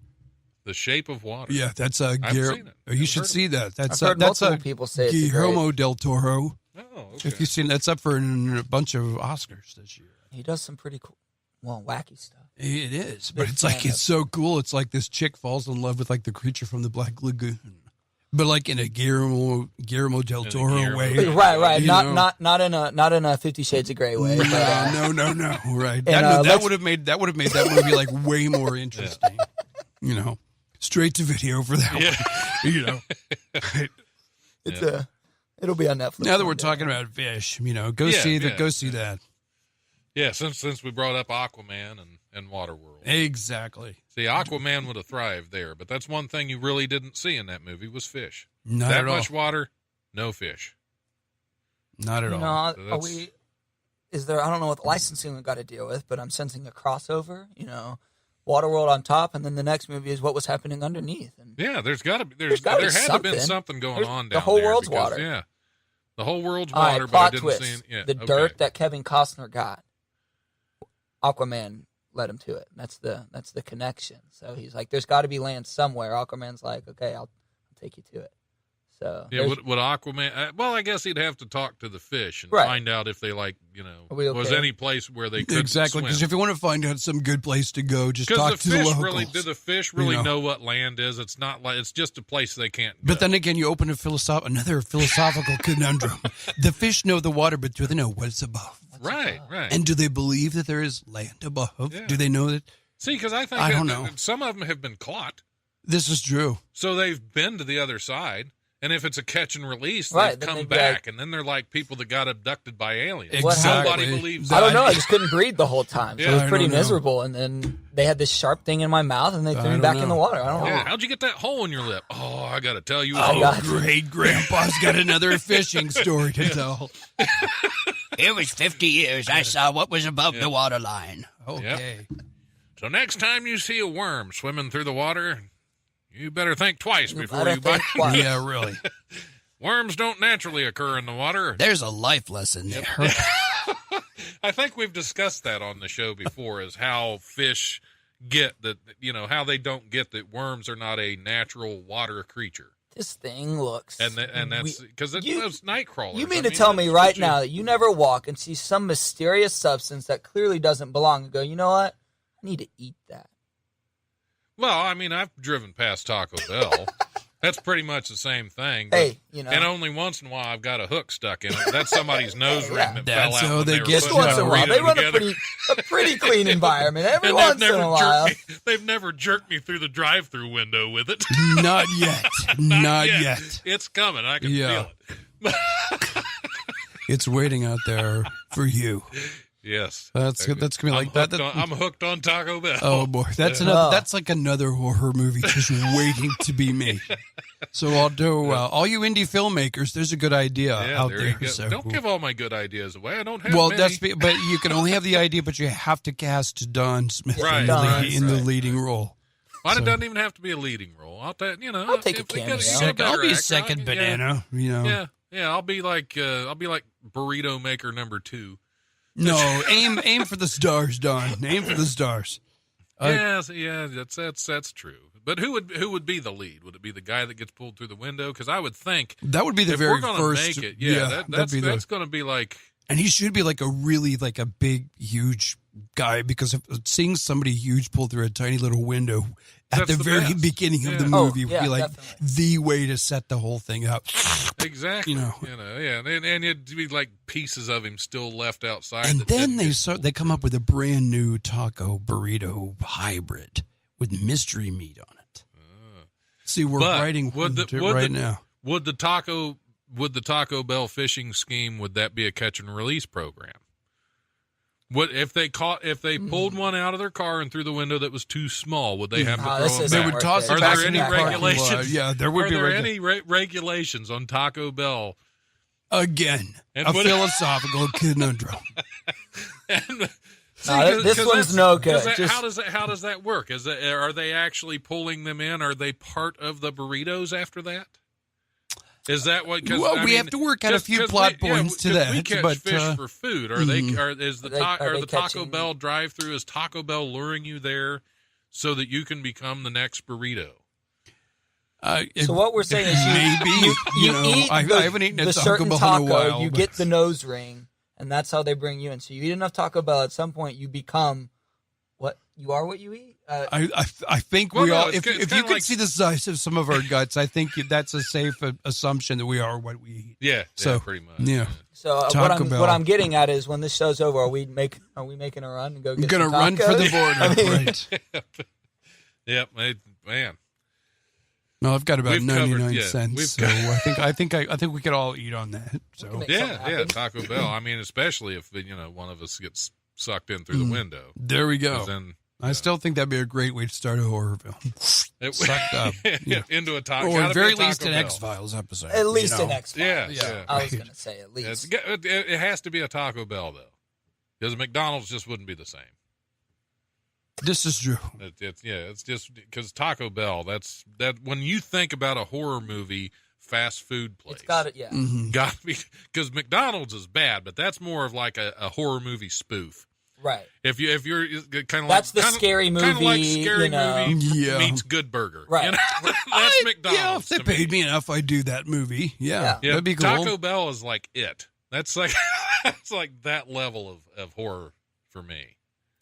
The Shape of Water. Yeah, that's a. I've seen it. You should see that. That's I've heard that's multiple people say it's Guillermo del Toro. Oh, okay. If you've seen, that's up for a bunch of Oscars this year. He does some pretty cool, wacky stuff. It is, but it's like it's so cool. It's like this chick falls in love with like the creature from the Black Lagoon, but like in a Guillermo del Toro way. Right. Not in a 50 Shades of Grey way. No. Right. That would have made that movie like way more interesting. Straight to video for that one. It'll be on Netflix. Now that we're talking about fish, go see that. Yeah, since we brought up Aquaman and Waterworld. Exactly. See, Aquaman would have thrived there, but that's one thing you really didn't see in that movie was fish. Not that at all. much water, no fish. Not at all. Is there? I don't know what licensing we've got to deal with, but I'm sensing a crossover. Waterworld on top, and then the next movie is what was happening underneath. And yeah, there had to be something going on down there. The whole world's water. Yeah, the whole world's all water. Right, but I plot didn't twist. see The dirt that Kevin Costner got, Aquaman led him to it. That's the connection. So he's like, "There's got to be land somewhere." Aquaman's like, "Okay, I'll take you to it." So yeah, would Aquaman? Well, I guess he'd have to talk to the fish and Right. find out if they was okay? any place where they could exactly, because if you want to find out some good place to go, just talk to the locals. Do the fish really know what land is? It's not like it's just a place they can't go. But then again, you open another philosophical conundrum. The fish know the water, but do they know what's above? Right. And do they believe that there is land above? Yeah. Do they know that? See, because I think I don't know. Some of them have been caught, This is true. so they've been to the other side. And if it's a catch and release, Right, they then come they'd be back, like- and then they're like people that got abducted by aliens. Exactly. Nobody believes I that. don't know. I just couldn't breathe the whole time. So Yeah, it I was pretty don't know. miserable. And then they had this sharp thing in my mouth, and they threw me don't back know. in the water. I don't know. Yeah, how'd you get that hole in your lip? Oh, I got to tell you. Great Grandpa's got another fishing story to tell. It was 50 years. I saw what was above the waterline. Okay. So next time you see a worm swimming through the water, you better think twice before you bite. Yeah, really. Worms don't naturally occur in the water. There's a life lesson there. I think we've discussed that on the show before, is how fish get that, how they don't get that worms are not a natural water creature. This thing looks. And that's because it's those night crawlers. You mean to tell me right now that you never walk and see some mysterious substance that clearly doesn't belong and go, you know what? I need to eat that. Well, I mean, I've driven past Taco Bell. That's pretty much the same thing. But, Hey, and only once in a while I've got a hook stuck in it. That's somebody's nose ring that fell That's out. how when they were get putting Once the in a while. burrito They run together. a pretty clean environment every And once in a while. They've never jerked me through the drive-through window with it. Not yet. Not yet. It's coming. I can feel it. It's waiting out there for you. Yes. That's gonna be like that. I'm hooked on Taco Bell. Oh boy, that's another. That's like another horror movie just waiting to be made. So I'll do all you indie filmmakers. There's a good idea out there. there. You go. So. Don't give all my good ideas away. I don't have Well, many. but you can only have the idea, but you have to cast Don Smith Right. in the leading role. It doesn't even have to be a leading role. I'll take a cameo. I'll be second banana. Yeah. I'll be like burrito maker number 2. No, aim for the stars, Don. Aim for the stars. That's true. But who would be the lead? Would it be the guy that gets pulled through the window? Because I would think that would be the if very we're gonna first. make it, that's going to be like. And he should be like a really like a big, huge guy, because of seeing somebody huge pull through a tiny little window at the very best. beginning of Yeah. the movie would yeah, be like definitely. the way to set the whole thing up. Exactly. And it'd be like pieces of him still left outside. And that then didn't they come up with a brand new taco burrito hybrid with mystery meat on it. See, we're writing right now. Would the Taco Bell fishing scheme, would that be a catch and release program? What if they pulled one out of their car and threw the window that was too small? Would they have to throw them They back? would toss Are it back there in any the parking lot. regulations? Yeah, there would Are be there any regulations on Taco Bell? Again, And a what- philosophical conundrum. This one's no good. How does that work? Are they actually pulling them in? Are they part of the burritos after that? Is that what? Well, we have to work out a few plot points to that. We catch but, fish for food. Are is the Taco catching- Bell drive-through? Is Taco Bell luring you there so that you can become the next burrito? So what we're saying is maybe you eat I the, haven't eaten a the Taco certain Bell taco, in a while. you but- get the nose ring, and that's how they bring you in. So you eat enough Taco Bell, at some point you become what you are. What you eat. I think Well, we no, all. it's If kinda you can like- see the size of some of our guts, I think that's a safe assumption that we are what we eat. Yeah, So, pretty much. Yeah. So Taco Bell. what I'm getting at is when this show's over, are we making a run and go I'm get gonna some run for the tacos? border. I mean, Right. Yep, man. No, I've got about We've covered- 99 yeah, cents. we've So I think we could all eat on that. So Make Yeah, something happen. Taco Bell. I mean, especially if one of us gets sucked in through the window. there we 'Cause go. Then I still think that'd be a great way to start a horror film. it Sucked up. Yeah. into a taco, Or gotta at be very a Taco least an Bell. X-Files episode. At least you an know. X. Yeah, I was right. gonna say at Yeah, least. it has to be a Taco Bell though, because McDonald's just wouldn't be the same. This is true. It's just because Taco Bell. That when you think about a horror movie fast food place, It's got it. Yeah. Mhm. got to be, because McDonald's is bad, but that's more of like a horror movie spoof. Right. If you're kind of That's like, the scary kind of like movie, Scary you know. Movie Yeah. meets Good Burger. Right. You know? That's McDonald's. Yeah, if they to paid me enough, I'd do that movie. Yeah, Yeah, that'd be cool. Taco Bell is like it. That's like that's like that level of horror for me.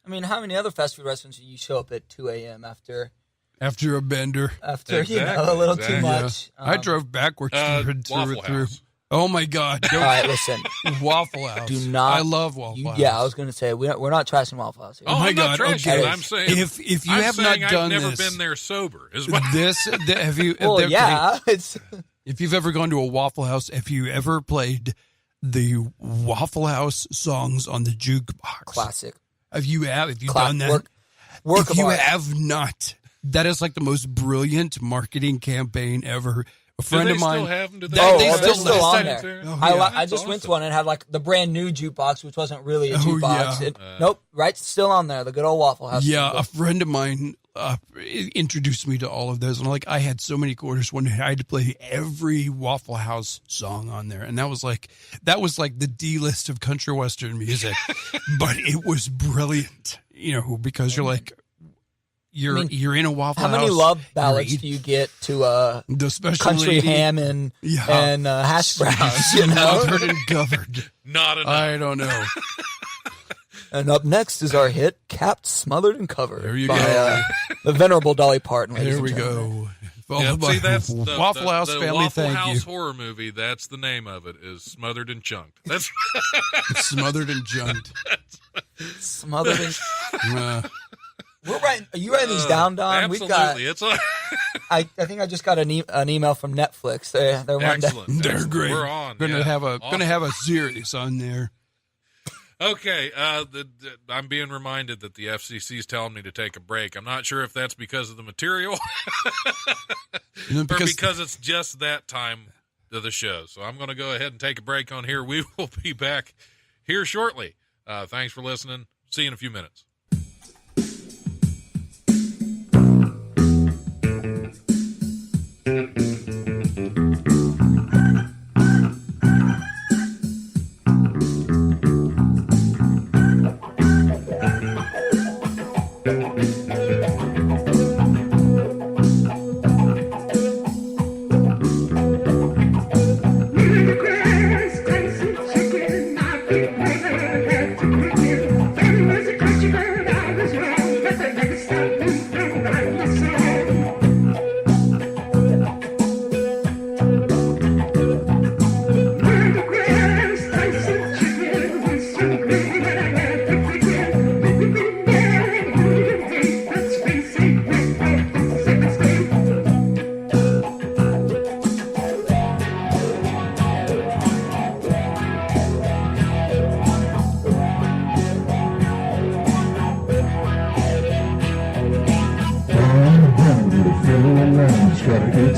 I mean, how many other fast food restaurants do you show up at 2 a.m. after After a bender. a Exactly, little too exactly. much? I drove backwards Waffle through. House. Oh my God! All right, listen. Waffle House. Do not. I love Waffle House. Yeah, I was going to say we're not trashing Waffle House here. Oh, my I'm not God, trashing okay. it. I'm saying If you I'm have saying not done I've never this, been there sober. Is what have you? Well, okay, yeah, it's If you've ever gone to a Waffle House, have you ever played the Waffle House songs on the jukebox? classic. Have you done that? Work If of you art. have not, that is like the most brilliant marketing campaign ever. A friend do of they mine. still have them? Do They- they Oh, they well, they're still still on last there. time- Oh, I yeah. just went to awesome. one and had like the brand new jukebox, which wasn't really a Oh, jukebox. yeah. Nope, right, still on there. The good old Waffle House. Yeah, jingle. a friend of mine introduced me to all of those, and I had so many quarters when I had to play every Waffle House song on there, and that was like the D list of country western music, but it was brilliant, because you're like you're in a Waffle How House. many love you're ballads eating do you get to the special country lady, ham and Yeah. hash browns? You know. smothered and covered? not enough. I don't know. And up next is our hit, "Capped, Smothered, and Covered" There you by go. The venerable Dolly Parton. ladies There and we gentlemen. go. Yeah, Followed by see, that's the, Waffle House the family. Waffle Thank House you. horror movie. That's the name of it. Is Smothered and Chunked. That's Smothered and junked. Smothered and Uh, We're writing. Are you writing these down, Don? absolutely. We've got. It's I think I just got an email from Netflix. They're wanting to- excellent. they're Excellent. great. We're on. Gonna yeah. have a Awesome. gonna have a series on there. Okay, I'm being reminded that the FCC is telling me to take a break. I'm not sure if that's because of the material or because it's just that time of the show. So I'm going to go ahead and take a break on here. We will be back here shortly. Thanks for listening. See you in a few minutes.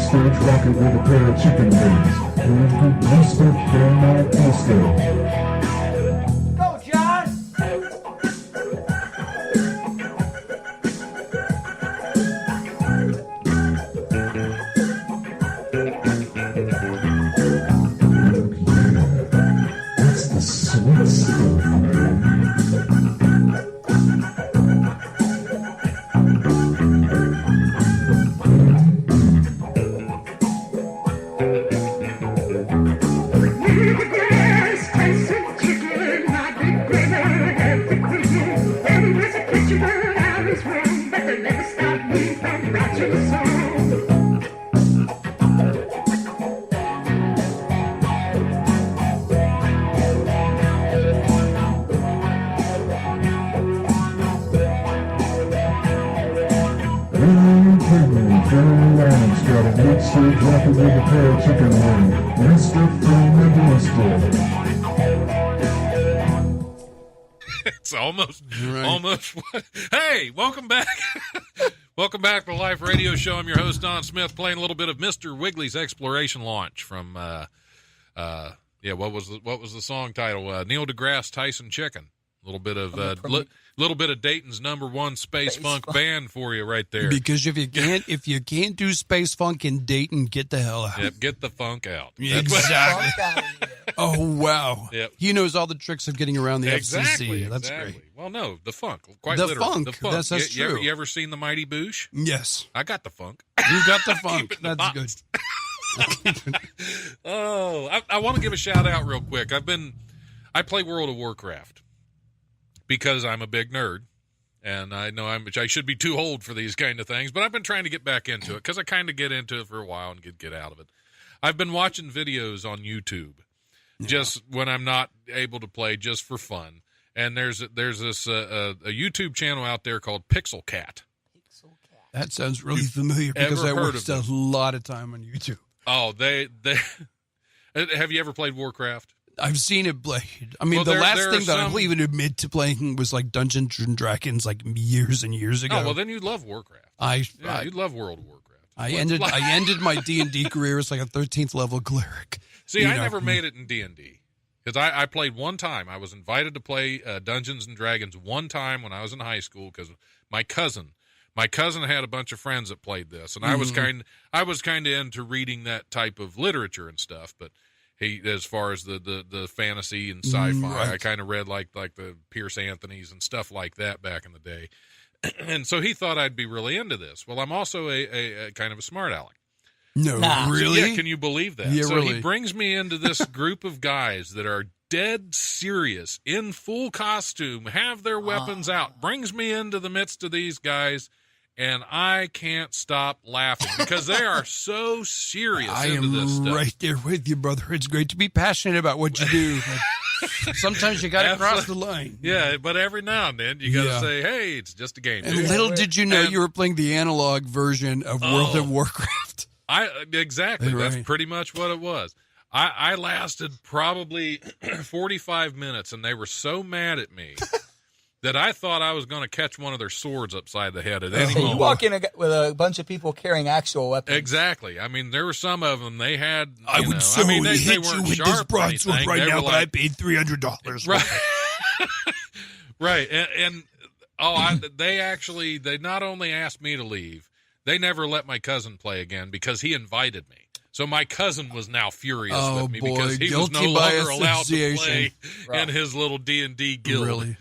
stage rocking with a pair of chicken wings. Mr. Fairmont Disco. Go, John! That's the sweet stuff, man. Got a big stage rocking with a pair of chicken wings. Mr. Fairmont. It's almost what? Hey, welcome back. Welcome back to the Life Radio Show. I'm your host, Don Smith, playing a little bit of Mr. Wiggly's Exploration Launch from, what was the song title? Neil deGrasse Tyson Chicken. A little bit of little bit of Dayton's #1 space funk band for you right there. Because if you can't do space funk in Dayton, get the hell out. Yep, get the funk out. Exactly. Oh wow. Yep. He knows all the tricks of getting around the Exactly. FCC. That's great. Well, no, the funk. Quite The literally. funk. The funk. That's true. You ever seen the Mighty Boosh? Yes. I got the funk. You got the funk. Keep it in the That's box. good. I want to give a shout out real quick. I play World of Warcraft because I'm a big nerd, and I know I should be too old for these kind of things, but I've been trying to get back into it because I kind of get into it for a while and get out of it. I've been watching videos on YouTube just when I'm not able to play, just for fun. And there's this a YouTube channel out there called Pixel Cat. That sounds really familiar because I watched a lot of time on YouTube. Oh, they have you ever played Warcraft? I've seen it played. I mean, Well, the there last are thing that some- I'll even admit to playing was like Dungeons and Dragons, like years and years ago. Oh, well, then you'd love Warcraft. You'd love World of Warcraft. I ended my D&D career as like a 13th level cleric. See, I never made it in D&D because I played one time. I was invited to play Dungeons and Dragons one time when I was in high school because my cousin had a bunch of friends that played this, and I was kind of into reading that type of literature and stuff. But as far as the fantasy and sci-fi, Right. I kind of read like the Pierce Anthony's and stuff like that back in the day. And so he thought I'd be really into this. Well, I'm also a kind of a smart aleck. No, Nah. really? Yeah, can you believe that? Yeah, So really. he brings me into this group of guys that are dead serious, in full costume, have their weapons out, brings me into the midst of these guys, and I can't stop laughing because they are so serious I into this am stuff. right there with you, brother. It's great to be passionate about what you do. But sometimes you got to cross the line. Yeah, but every now and then you got to Yeah. say, hey, it's just a game. And dude. little did you know And- you were playing the analog version of World of Warcraft. Exactly. Right. That's pretty much what it was. I lasted probably 45 minutes, and they were so mad at me that I thought I was going to catch one of their swords upside the head at any So you moment. walk in with a bunch of people carrying actual weapons. Exactly. I mean, there were some of them. They had. I would so they hit you weren't with sharp this or broadsword anything. right They now, were but I like- paid $300. Right. Right. And they not only asked me to leave, they never let my cousin play again because he invited me. So my cousin was now furious Oh, with me boy. because he was no Guilty by longer allowed to play association. in his little D&D guild. Really?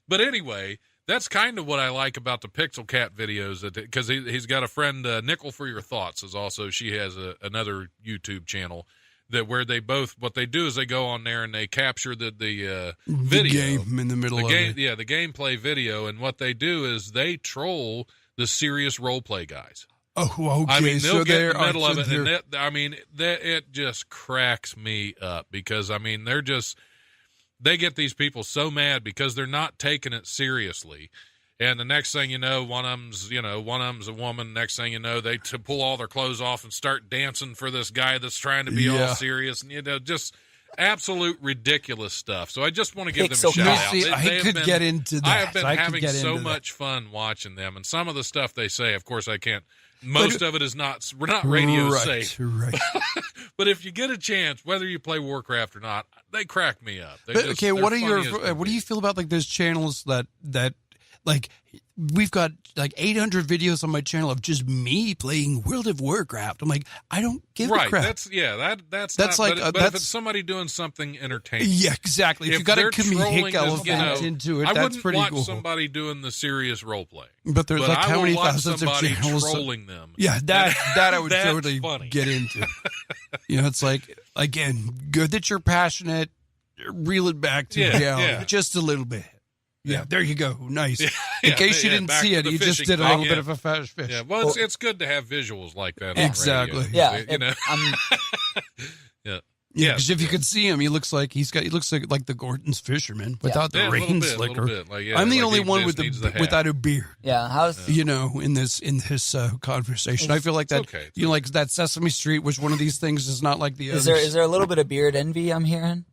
But anyway, that's kind of what I like about the Pixel Cat videos, because he's got a friend, Nickel for Your Thoughts, she has another YouTube channel where what they do is they go on there and they capture the video. Game in the middle of it. Yeah, the gameplay video, and what they do is they troll the serious role play guys. Oh, okay. I mean, they'll so get in they're the middle of it, they're- and it just cracks me up because they get these people so mad because they're not taking it seriously. And the next thing you know, one of them's a woman. Next thing you know, they pull all their clothes off and start dancing for this guy that's trying to be all serious, and just absolute ridiculous stuff. So I just want to give them a Pixel shout Cat. out. See, I could get into that. I have been I could having get so into that. much fun watching them, and some of the stuff they say. Of course, I can't Most of it is not. We're not radio safe. Right. But if you get a chance, whether you play Warcraft or not, they crack me up. Okay, what do you feel about like those channels that like we've got like 800 videos on my channel of just me playing World of Warcraft. I'm like, I don't give a crap. That's That's not, like but if it's somebody doing something entertaining. Yeah, exactly. If you've got a comedic element into it, that's pretty cool. I wouldn't watch somebody doing the serious role playing. But there's like how many thousands of somebody channels trolling them. Yeah, that I would totally funny. get into. It's like, again, good that you're passionate. Reel it back to reality just a little bit. Yeah, there you go. Nice. In case you didn't see it, you just did a little bit of a fast fish. Yeah, well, it's good to have visuals like that. Exactly. On radio. Yeah, because if you could see him, he looks like the Gordon's fisherman without the rain slicker. I'm the only one without a beard. Yeah, in this conversation, I feel like that. Okay. Like that Sesame Street was one of these things. Is not like the others. Is there a little bit of beard envy? I'm hearing.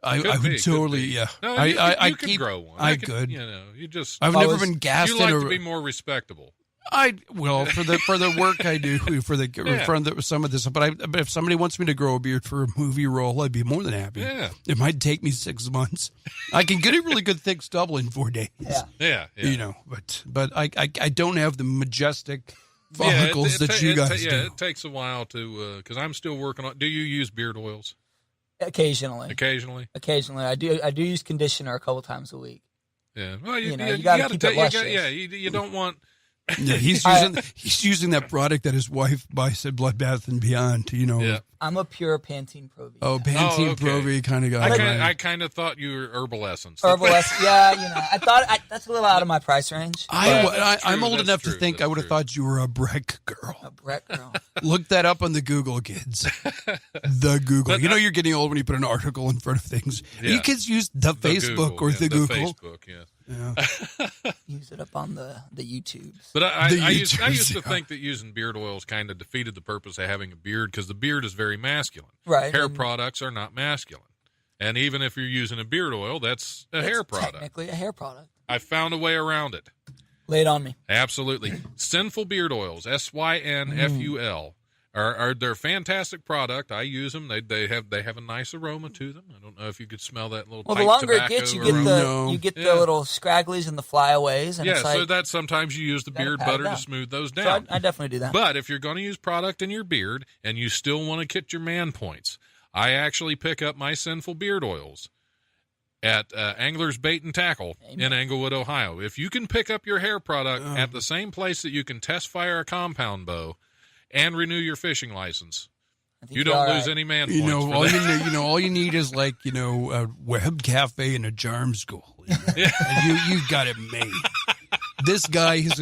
I would totally, yeah. No, I could keep grow one. I could. You just. I've never been gassed. You like to be more respectable. for the work I do for some of this, but if somebody wants me to grow a beard for a movie role, I'd be more than happy. Yeah, it might take me 6 months. I can get a really good thick stubble in 4 days. Yeah. But I don't have the majestic follicles that you guys do. Yeah, it takes a while to because I'm still working on. Do you use beard oils? Occasionally. I do use conditioner a couple times a week. Yeah. Well, you got to keep it luscious. You don't want. Yeah, he's using that product that his wife buys at Blood Bath and Beyond. Yeah. I'm a pure Pantene Pro V. Oh, Pantene Pro V kind of guy. I kind of thought you were Herbal Essence. Yeah. I thought that's a little out of my price range. I'm old enough to think I would have thought you were a Breck girl. A Breck girl. Look that up on the Google, kids. The Google. But you're getting old when you put an article in front of things. Yeah. You kids use the Facebook Google, or the Google. Facebook, yeah. Use it up on the YouTubes. But I used to think that using beard oils kind of defeated the purpose of having a beard because the beard is very masculine. Right. Hair products are not masculine. And even if you're using a beard oil, that's a hair product. Technically a hair product. I found a way around it. Lay it on me. Absolutely. Sinful beard oils, SYNFUL. They're a fantastic product. I use them. They have a nice aroma to them. I don't know if you could smell that little. Well, tight the longer it tobacco gets, you get the little scragglies and the flyaways. And so that sometimes you use the beard butter to smooth those down. So I definitely do that. But if you're going to use product in your beard and you still want to get your man points, I actually pick up my Sinful beard oils at Angler's Bait and Tackle in Englewood, Ohio. If you can pick up your hair product at the same place that you can test fire a compound bow and renew your fishing license, you don't lose any man points. All you need is like a web cafe and a charm school. And you've got it made. This guy, he's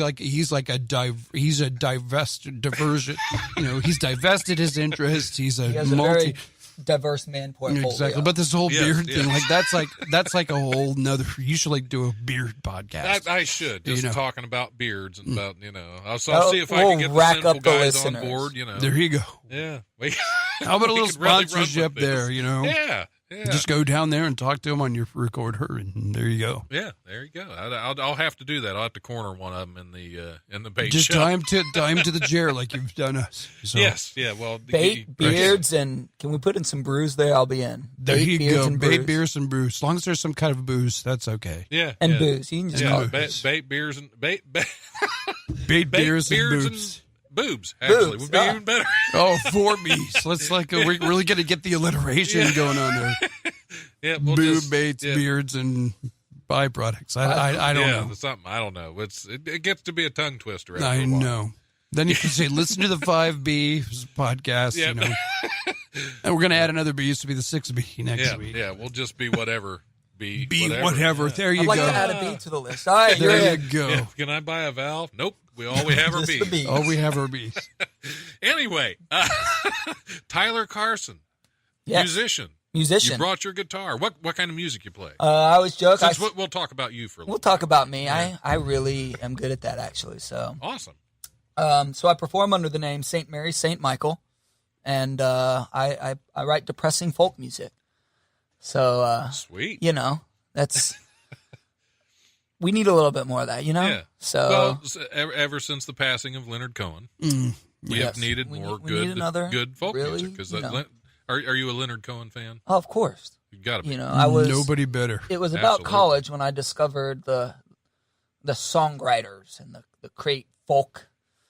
divested his interest. He's a very diverse man portfolio. Exactly, but this whole beard thing, that's like a whole nother. You should do a beard podcast. I should talking about beards and about I'll see if I can get rack the up Sinful the guys listeners. on board. There you go. Yeah. How about a little really sponsorship there? Yeah. Just go down there and talk to him on your recorder, and there you go. Yeah, there you go. I'll have to do that. I'll have to corner one of them in the bait Just shop. tie him to the chair like you've done us. So. Yes, yeah. Well, bait, beards, and can we put in some brews there? I'll be in. There you go. Bait, beers, and brews. As long as there's some kind of booze, that's okay. Yeah, and booze. You can just call it booze. Bait, beers, and bait, beers, and boobs. Boobs, actually, would be even better. Oh, 4 B's. Let's we're really going to get the alliteration going on there. Yeah, boob, baits, beards, and byproducts. I don't know. Something I don't know. It gets to be a tongue twister. I know. Then you can say, listen to the 5B podcast. Yeah. And we're going to add another B. It used to be the 6B next week. Yeah, we'll just be whatever. Be whatever. Yeah. There you I'd go. like to add a B to the list. All right, there you go. Yeah. Can I buy a valve? Nope. All we have are bees. All we have are bees. Anyway, Tyler Carson, musician. You brought your guitar. What kind of music you play? I always joke. We'll talk about you for a little We'll talk about me. Yeah. I really am good at that, actually. So awesome. So I perform under the name St. Mary, St. Michael, and I write depressing folk music. So sweet. That's we need a little bit more of that, you know? Yeah. So, Well, ever since the passing of Leonard Cohen, we have needed more good folk really, music. Because are you a Leonard Cohen fan? oh, of course. You got to be. You know, I was Nobody better. It was about Absolutely. college when I discovered the songwriters and the great folk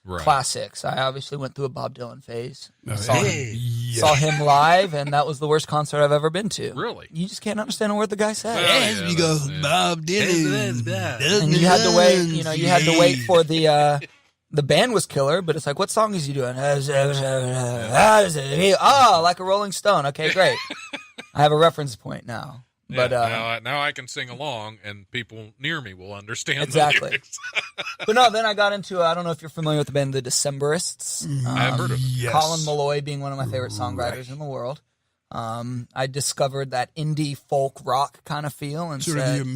Right. classics. I obviously went through a Bob Dylan phase. Saw Yeah. him live, and that was the worst concert I've ever been to. Really? You just can't understand a word the guy said. Well, yeah, you go, that's- yeah. Bob Dylan. And you had to wait. You know, you had to wait for the band was killer, but it's like, what song is he doing? Oh, like a Rolling Stone. Okay, great. I have a reference point now. Yeah, But now I can sing along, and people near me will understand Exactly. the lyrics. but no, then I got into I don't know if you're familiar with the band The Decemberists. I've heard of it. Yes. Colin Malloy being one of my favorite songwriters in the world. I discovered that indie folk rock kind of feel and Sort said, of the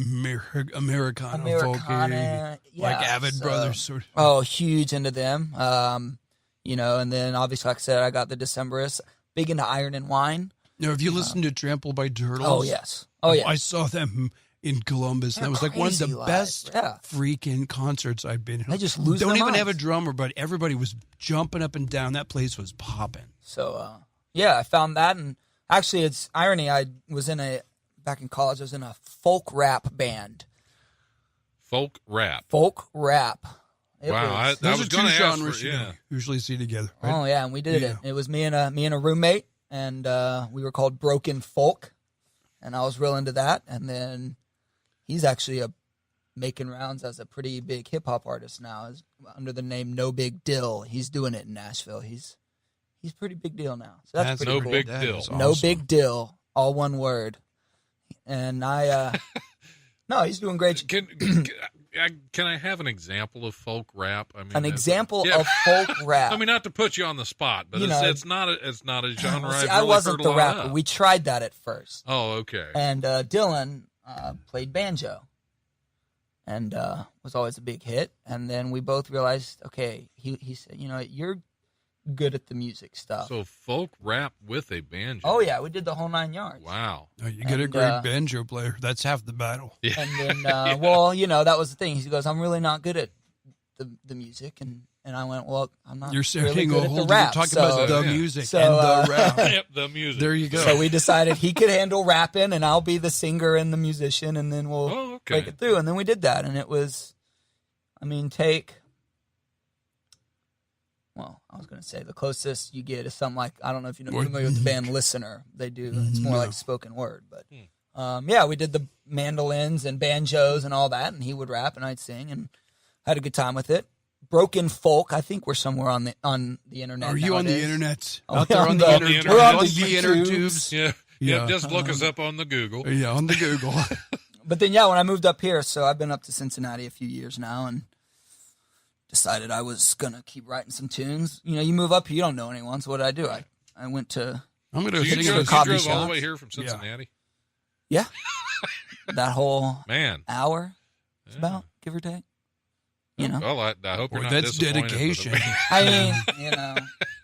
Americana, Americana, folky, like yeah, Avid so- Brothers. Sort of. oh, huge into them. You know, and then obviously, like I said, I got The Decemberists, big into Iron and Wine. Now, have you listened to Trampled by Turtles? Oh, yes. Oh, yeah. I saw them in Columbus, and that was like one of the Crazy live, best yeah. freaking concerts I've been in. They just lose Don't their even minds. have a drummer, but everybody was jumping up and down. That place was popping. So, yeah, I found that. And actually, it's irony. I was back in college, I was in a folk rap band. Folk rap. Folk rap. It Wow, was- I Those was are two going to ask genres for, you yeah. usually see together. Right? Oh, yeah, and we did Yeah. it. It was me and a roommate, and we were called Broken Folk, and I was real into that. And then he's actually making rounds as a pretty big hip-hop artist now, under the name No Big Dill. He's doing it in Nashville. He's pretty big deal now. So that's pretty no cool. big That deal. is No awesome. Big Dill, all one word. And I, no, he's doing great. Can I have an example of folk rap? I mean, An example yeah. of folk rap. I mean, not to put you on the spot, but You it's, know, it's not a genre. See, I've I really wasn't heard a the lot rapper. of. We tried that at first. Oh, okay. And Dylan played banjo and was always a big hit. And then we both realized, okay, he said, you know, you're good at the music stuff. So folk rap with a banjo. Oh, yeah, we did the whole 9 yards. Wow. Oh, you get a And, great banjo player. That's half the battle. Yeah. And then, well, you know, that was the thing. He goes, I'm really not good at the music. And I went, well, I'm not You're really saying good a at whole the different rap. talking so, about the Yeah. music So, and the rap. Yep, the music. There you go. So we decided he could handle rapping and I'll be the singer and the musician, and then we'll Oh, okay. break it through. And then we did that, and it was, I mean, well, I was going to say the closest you get is something like, I don't know if you're familiar with the band Listener. They do, it's more like spoken word. But yeah, we did the mandolins and banjos and all that, and he would rap and I'd sing and had a good time with it. Broken Folk, I think we're somewhere on the internet. Are you on the nowadays. internet? Oh, Out there on the on the internet? internet. We're on On the the YouTubes. intertubes? Yeah. Yeah. Just look us up on the Google. Yeah, on the Google. But then, yeah, when I moved up here, so I've been up to Cincinnati a few years now, and decided I was going to keep writing some tunes. You know, you move up here, you don't know anyone, so what did I do? I went to, I'm going So to you sing drove, a you coffee drove all the shops. way here from Cincinnati? yeah, that whole Man. hour, it's about, give or take. You know, Well, I hope you're Boy, not that's disappointed. dedication. I mean, you know,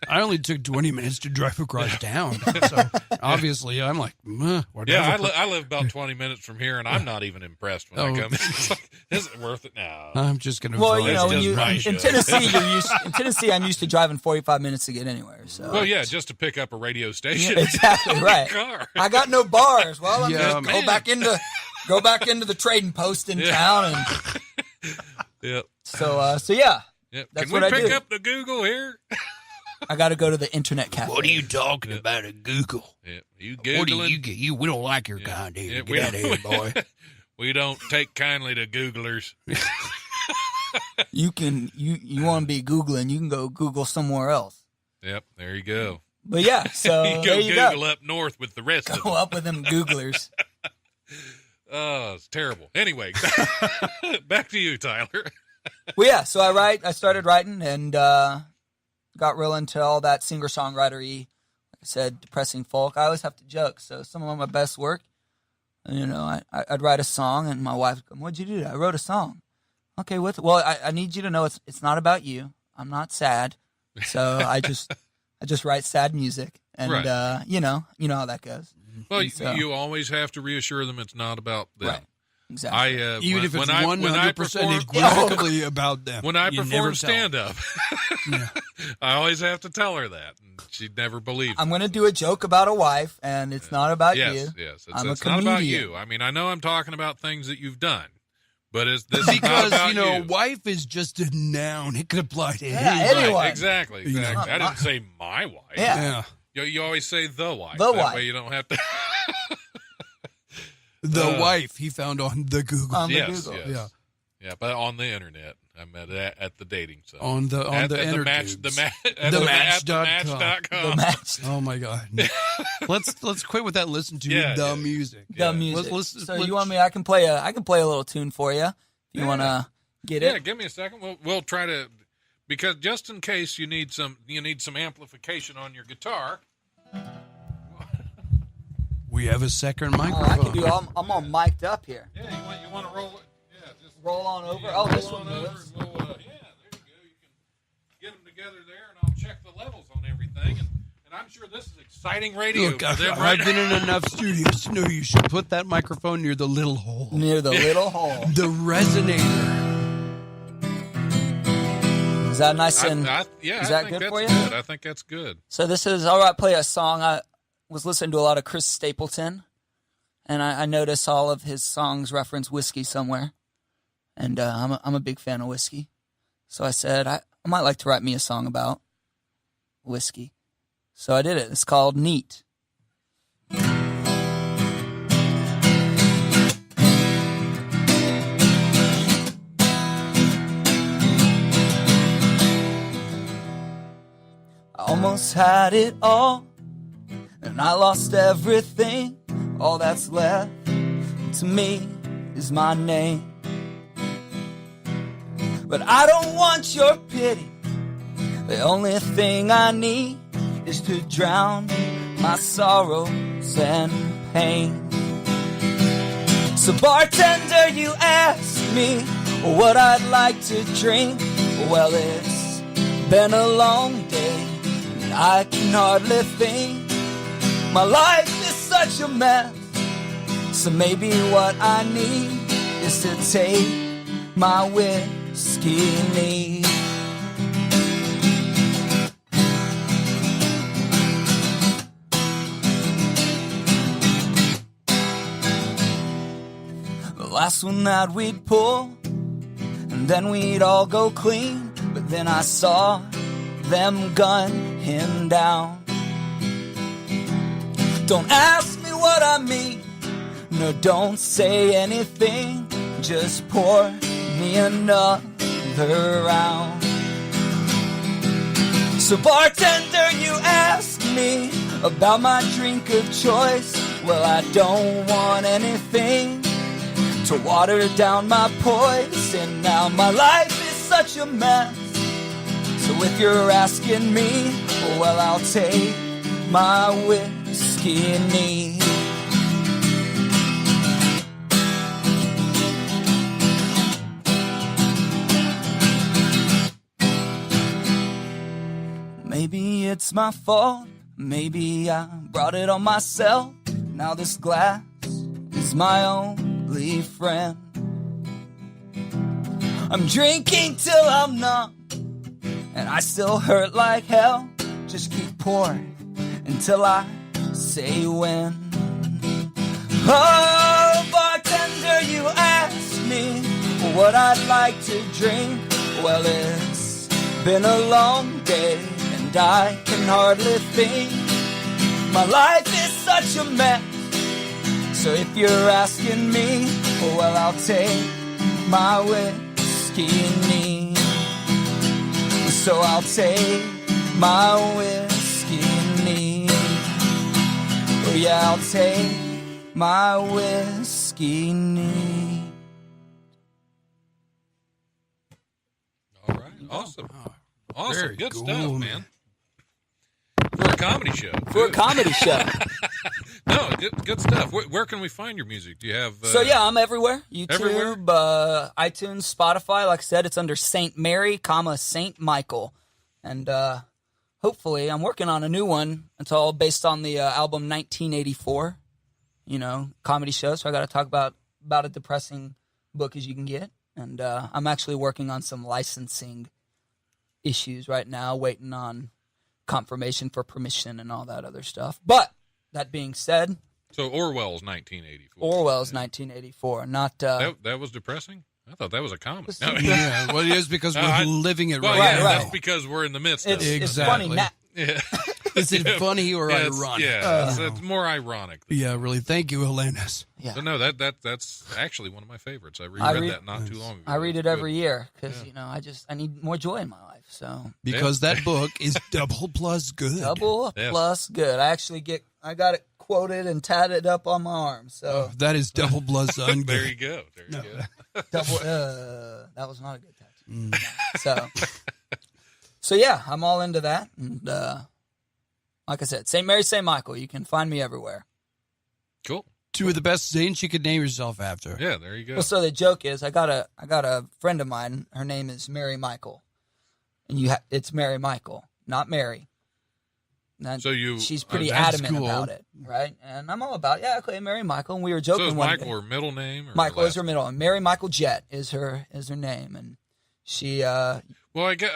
I only took 20 minutes to drive across town. So obviously, I'm like, whatever. Yeah, I live about 20 minutes from here, and I'm not even impressed when I Oh. come in. It's like, is it worth it? No. I'm just going to well, you know, It's when just you my in show. Tennessee, I'm used to driving 45 minutes to get anywhere. So, Well, yeah, just to pick up a radio station. exactly right. Car. I got no bars. Well, I'm Yeah, just man. go back into the trading post in Yeah. town, and Yep. so yeah. Yep. That's Can we what I pick do. up the Google here? I got to go to the internet cafe. What are you talking about at Google? Yeah. You What do Googling? you get? We don't like your kind here. Yeah, Get out of here, boy. We don't take kindly to Googlers. You can you want to be Googling, you can go Google somewhere else. Yep, there you go. But yeah, so You go there you Google go. up north with the rest of Go them. up with them Googlers. Oh, it's terrible. Anyway, back to you, Tyler. Well, yeah, so I started writing and got real into all that singer-songwriter-y, like I said, depressing folk. I always have to joke. So some of my best work, you know, I'd write a song and my wife would go, what'd you do? I wrote a song. Okay, well, I need you to know it's not about you. I'm not sad. So I just write sad music. And, Right. you know how that goes. Well, And so- you always have to reasure them it's not about them. Right. Exactly. Even if it's when I 100% perform- equivocally about them. when I you never perform tell. stand-up, Yeah. I always have to tell her that. And she'd never believe I'm it. going to do a joke about a wife, and it's not about Yes, you. yes. I'm It's a not about comedian. you. I mean, I know I'm talking about things that you've done, but this is not Because, about you know, you. wife is just a noun. It could apply to Yeah, anybody. anyone. Right, exactly. You know. I didn't say my wife. Yeah. Yeah. You always say the wife. The that wife. way you don't have to. The wife he found on the Google. On the yes, Google. yes. Yeah. Yeah, but on the internet. I met it at the dating site. On the at the match, intertubes. the Match.com. match.com. The match. Oh my God! let's quit with that. Listen to Yeah, the yeah. music. The music. Let's- so let's- you want me? I can play a little tune for you. If you want to get Yeah, it. give me a second. We'll try to, because just in case you need some amplification on your guitar. We have a second Oh, microphone. I can do. I'm all mic'd up here. Yeah, you want to roll it? Yeah, just Roll on over. yeah, Oh, roll this on one over. moves. And we'll, yeah, there you go. You can get them together there, and I'll check the levels on everything. And I'm sure this is exciting radio Look, for them right I've been in enough studios to know you should put that microphone near the little hole. Near the little hole. The resonator. Is that nice and? Yeah, Is I that think good that's for you? good. I think that's good. So this is all right. Play a song. I was listening to a lot of Chris Stapleton, and I noticed all of his songs reference whiskey somewhere, and I'm a big fan of whiskey. So I said I might like to write me a song about whiskey. So I did it. It's called Neat. I almost had it all, and I lost everything. All that's left to me is my name. But I don't want your pity. The only thing I need is to drown my sorrows and pain. So bartender, you ask me what I'd like to drink. Well, it's been a long day, and I can hardly think. My life is such a mess, so maybe what I need is to take my whiskey neat. The last one that we'd pull, and then we'd all go clean. But then I saw them gun him down. Don't ask me what I mean, no, don't say anything. Just pour me another round. So bartender, you ask me about my drink of choice. Well, I don't want anything to water down my poison. Now my life is such a mess, so if you're asking me, well, I'll take my whiskey neat. Maybe it's my fault, maybe I brought it on myself. Now this glass is my only friend. I'm drinking till I'm numb, and I still hurt like hell. Just keep pouring until I say when. Oh, bartender, you ask me what I'd like to drink. Well, it's been a long day, and I can hardly think. My life is such a mess, so if you're asking me, well, I'll take my whiskey neat. So I'll take my whiskey neat. Oh yeah, I'll take my whiskey neat. All right. Awesome. Awesome. Very Good cool, stuff, man. man. For a comedy show. For a comedy show. No, good stuff. Where can we find your music? Do you have... So yeah, I'm everywhere. YouTube, Everywhere? iTunes, Spotify. Like I said, it's under Saint Mary, Saint Michael. And hopefully I'm working on a new one. It's all based on the album 1984. You know, comedy show. So I got to talk about about a depressing book as you can get. And I'm actually working on some licensing issues right now, waiting on confirmation for permission and all that other stuff. But that being said, So Orwell's 1984. Orwell's 1984, not That was depressing? I thought that was a comedy. No, Yeah, well, it is because we're living it well, right yeah, now. that's because we're in the midst of it's, it. it's funny Exactly. now. Yeah. Is it funny or ironic? It's more ironic. Yeah, really. Thank you, Helenas. Yeah. But no, that's actually one of my favorites. I I reread read- that not too long ago. I read it It's every good. year because I need more joy in my life. So Because that book is double plus good. double Yes. plus good. I got it quoted and tatted up on my arm. So That is double plus ungood. There you go. There you go. double. That was not a good tattoo. So yeah, I'm all into that. And like I said, St. Mary, St. Michael. You can find me everywhere. Cool. Two of the best saints you could name yourself after. Yeah, there you go. Well, so the joke is, I got a friend of mine. Her name is Mary Michael, and it's Mary Michael, not Mary. And So she's pretty that's adamant cool. about it, right? And I'm all about, okay, Mary Michael. And we were So joking is one Michael day. her middle name? Or Michael her is her middle, and Mary Michael Jett is her name, and she. Well,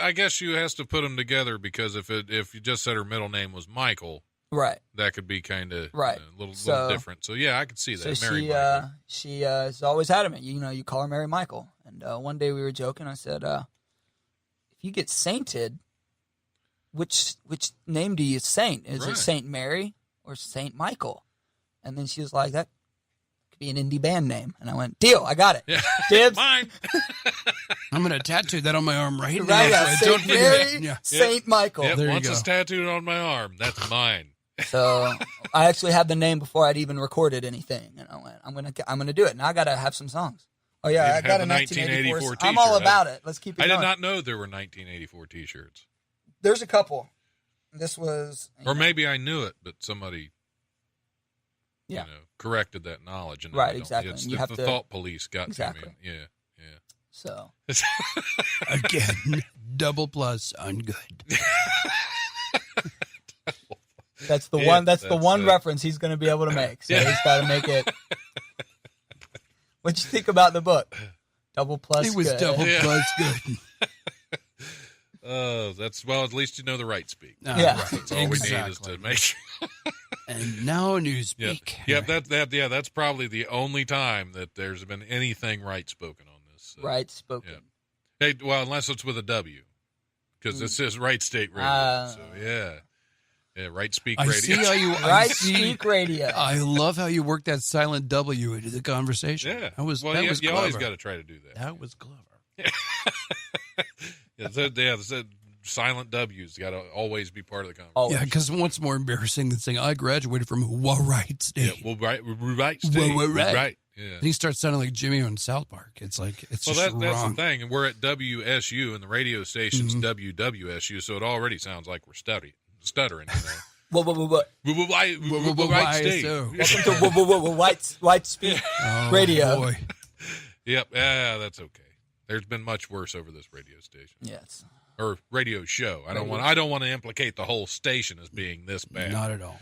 I guess you has to put them together because if you just said her middle name was Michael, Right. that could be kind of Right. a little So- different. So yeah, I could see that. So Mary she Michael. she is always adamant. You call her Mary Michael. And one day we were joking. I said, if you get sainted, which name do you saint? Is Right. it Saint Mary or Saint Michael? And then she was like, that could be an indie band name. And I went, deal, I got it. Yeah. Dibs. Mine. I'm going to tattoo that on my arm right now. Right, yeah, so I don't Saint forget. Mary, Yeah. Saint Michael. Yep, There you once go. it's tattooed on my arm, that's mine. So I actually had the name before I'd even recorded anything, and I went, I'm gonna do it. Now I gotta have some songs. Oh yeah, You I have got a a 1984. 1984 I'm all t-shirt. about it. Let's keep it I going. did not know there were 1984 T-shirts, There's a couple. This was, or maybe I knew it, but somebody, Yeah. corrected that knowledge. And Right, I don't- exactly. It's And you the have to- thought police got Exactly. to me. Yeah. so Again, double plus ungood. that's the Yeah, one. That's the that's, one reference he's gonna be able to make. So he's got to make it. What'd you think about the book? Double plus. It was good. double Yeah. plus good. At least you know the right speak. Yeah. Right, That's all we need is exactly. to make. And now Yep. Newspeak. Yep. That's probably the only time that there's been anything right spoken on this. Right spoken. Yeah. Hey, well, unless it's with a W, because this is Right State Radio. So yeah, Right Speak I Radio. see how you Right speak radio. I love how you worked that silent W into the conversation. Yeah, That was well, that you, was you clever. always got to try to do that. That was clever. The silent W's got to always be part of the conversation. Always. Yeah, because what's more embarrassing than saying I graduated from Right State? Yeah, well, right State. Well, right. Right. Yeah. And he starts sounding like Jimmy on South Park. It's like it's Well, just that's wrong. the thing, and we're at WSU, and the radio station's WWSU, so it already sounds like we're stuttering. What? Right State. so? Welcome to White Speak Oh, Radio. boy. Yep. Yeah, that's okay. There's been much worse over this radio station Yes. or radio show. I don't want to implicate the whole station as being this bad. Not at all.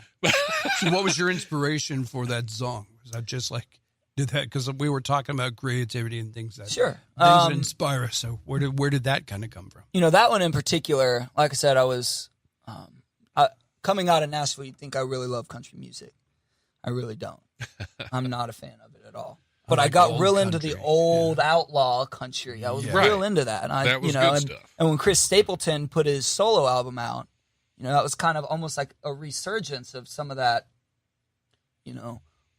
So what was your inspiration for that song? Was that just like did that because we were talking about creativity and things that Sure. things that inspire us. So where did that kind of come from? That one in particular, like I said, I was coming out of Nashville. You'd think I really love country music. I really don't. I'm not a fan of it at all. But I like got old real into country, the old outlaw country. I was Yeah. real Right. into that, and That was good stuff. And when Chris Stapleton put his solo album out, that was kind of almost like a resurgence of some of that,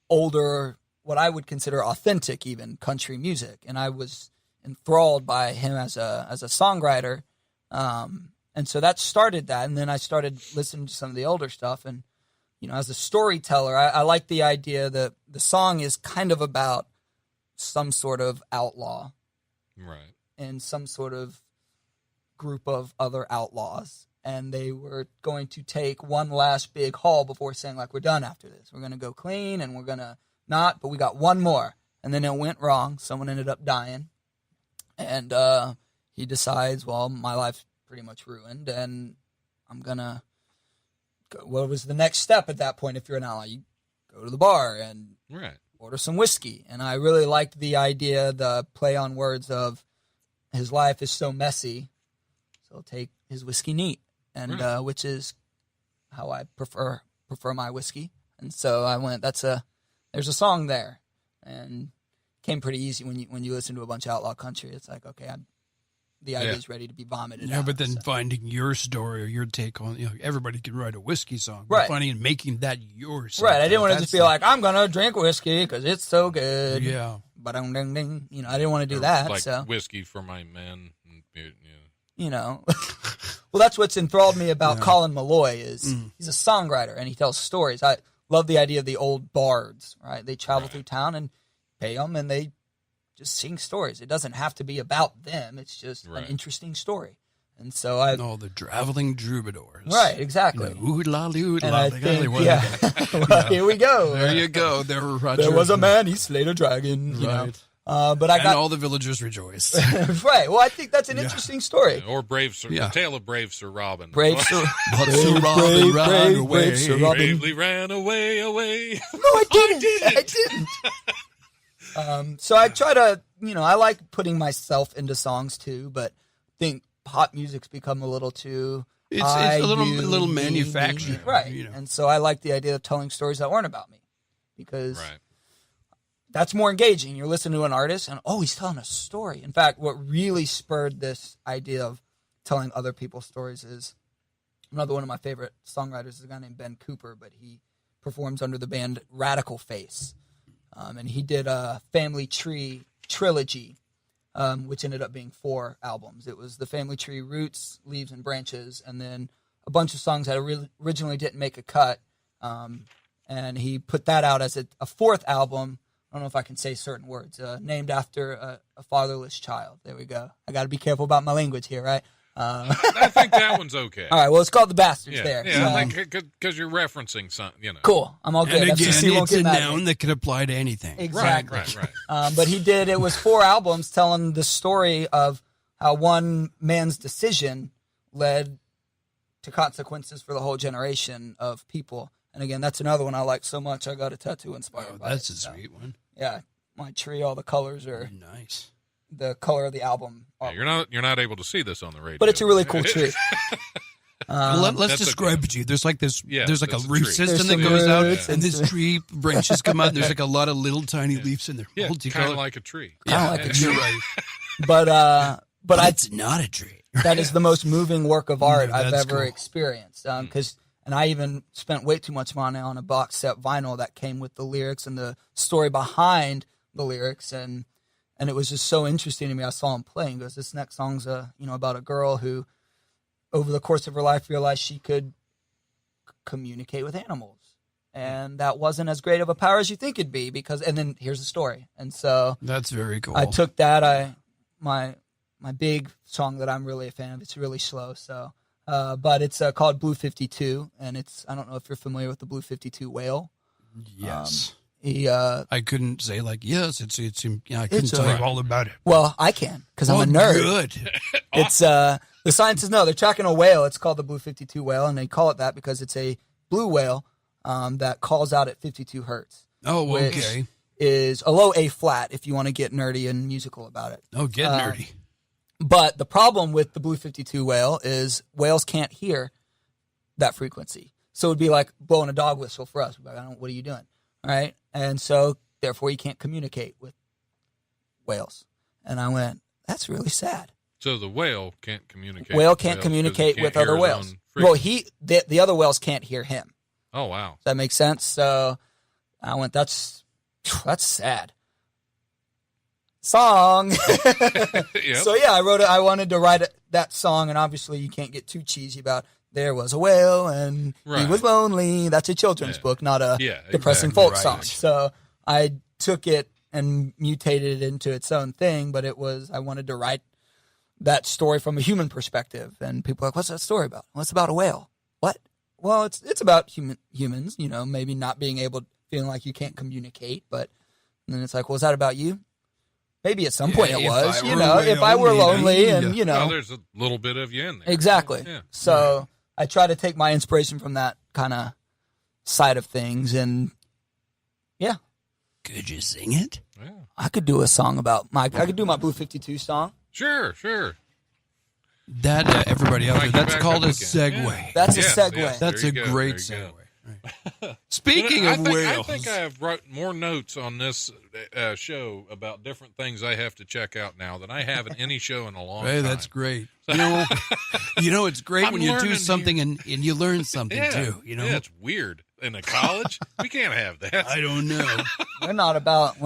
older, what I would consider authentic, even country music. And I was enthralled by him as a songwriter, and so that started that. And then I started listening to some of the older stuff, and as a storyteller, I like the idea that the song is kind of about some sort of outlaw Right. and some sort of group of other outlaws. And they were going to take one last big haul before saying, like, we're done after this. We're going to go clean and we're going to not, but we got one more. And then it went wrong. Someone ended up dying. And he decides, well, my life's pretty much ruined and I'm going to go. What was the next step at that point if you're an outlaw? You go to the bar and Right. order some whiskey. And I really liked the idea, the play on words of his life is so messy, so he'll take his whiskey neat, and which is how I prefer my whiskey. And so I went, there's a song there, and it came pretty easy when you listen to a bunch of outlaw country. It's like, okay, the idea is ready to be vomited out. Yeah, but then finding your story or your take on, everybody can write a whiskey song. Right. Finding and making that yours. Right. I didn't want to just be like, I'm going to drink whiskey because it's so good. Yeah. But ding, ding. I didn't want to do that. Like so whiskey for my men. Well, that's what's enthralled me about Colin Malloy is he's a songwriter and he tells stories. I love the idea of the old bards, right? They travel through town and pay them and they just sing stories. It doesn't have to be about them. It's just an interesting story. And so the traveling troubadours. Right, exactly. And I think, well, here we go. There you go. There was a man, he slayed a dragon, you know. But I got all the villagers rejoiced. right. Well, I think that's an interesting story. Or the tale of brave Sir Robin. Brave Sir Robin ran away. Brave Sir Robin. Bravely ran away. No, I didn't. So I try to, I like putting myself into songs too, but I think pop music's become a little too. It's a little manufactured, right? And so I like the idea of telling stories that weren't about me, because that's more engaging. You're listening to an artist, and he's telling a story. In fact, what really spurred this idea of telling other people's stories is another one of my favorite songwriters is a guy named Ben Cooper, but he performs under the band Radical Face. And he did a Family Tree trilogy, which ended up being 4 albums. It was the Family Tree Roots, Leaves, and Branches, and then a bunch of songs that originally didn't make a cut. And he put that out as a 4th album. I don't know if I can say certain words, named after a fatherless child. There we go. I got to be careful about my language here, right? I think that one's okay. All right, well, it's called The Bastards there. Yeah, because you're referencing something, Cool, I'm all good. And again, FCC won't it's get a mad at noun me. that could apply to anything. Exactly. Right. But it was 4 albums telling the story of how one man's decision led to consequences for the whole generation of people. And again, that's another one I like so much. I got a tattoo inspired by that's it. a sweet one. Yeah, my tree, all the colors are nice. The color of the album. Yeah, you're not able to see this on the radio, but it's a really cool tree. Let's describe it to you. There's like this. there's like a root system that There's goes out, roots and this tree branches come out. And there's like a lot of little tiny leaves in there. Yeah, kind of like a tree. Kind of like a tree. Right. But it's not a tree. That is the most moving work of art I've ever cool. experienced. And I even spent way too much money on a box set vinyl that came with the lyrics and the story behind the lyrics, and it was just so interesting to me. I saw him playing. Goes, this next song's about a girl who, over the course of her life, realized she could communicate with animals, and that wasn't as great of a power as you think it'd be. And then here's the story, and so that's very cool. I took that. My big song that I'm really a fan of. It's really slow, so. But it's called Blue 52, and I don't know if you're familiar with the Blue 52 whale. Yes. I couldn't say yes. I couldn't tell you all about it. Well, I can because I'm a nerd. Good. It's the scientists know they're tracking a whale. It's called the Blue 52 whale, and they call it that because it's a blue whale that calls out at 52 hertz. Oh, okay. Which is a low A flat if you want to get nerdy and musical about it. Oh, get nerdy. But the problem with the Blue 52 whale is whales can't hear that frequency. So it would be like blowing a dog whistle for us. Like, what are you doing? All right. And so therefore you can't communicate with whales. And I went, that's really sad. So the whale can't communicate. Whale can't communicate with other whales. Well, the other whales can't hear him. Oh, wow. Does that make sense? So I went, that's sad. Song. Yep. So yeah, I wanted to write that song, and obviously you can't get too cheesy about there was a whale and he was lonely. That's a children's book, not a depressing folk song. So I took it and mutated it into its own thing, but I wanted to write that story from a human perspective. And people are like, what's that story about? Well, it's about a whale. What? Well, it's about humans, maybe not being able, feeling like you can't communicate, but then it's like, well, is that about you? Maybe at some point it was, if I were lonely and, Well, there's a little bit of you in there. Exactly. Yeah. So I try to take my inspiration from that kind of side of things. And yeah. Could you sing it? Yeah. I could do a song about I could do my Blue 52 song. Sure. That everybody out there, Mike, that's back called up a again. segue. Yeah. That's Yes, a segue. yes. That's There a you go, great there you segue. go. Speaking of whales, I think I have wrote more notes on this show about different things I have to check out now than I have in any show in a long hey, time. that's great. You know, it's great I'm when you do learning something and you learn something too. You know, Yeah, it's weird. In a college, we can't have that. I don't know. We're not about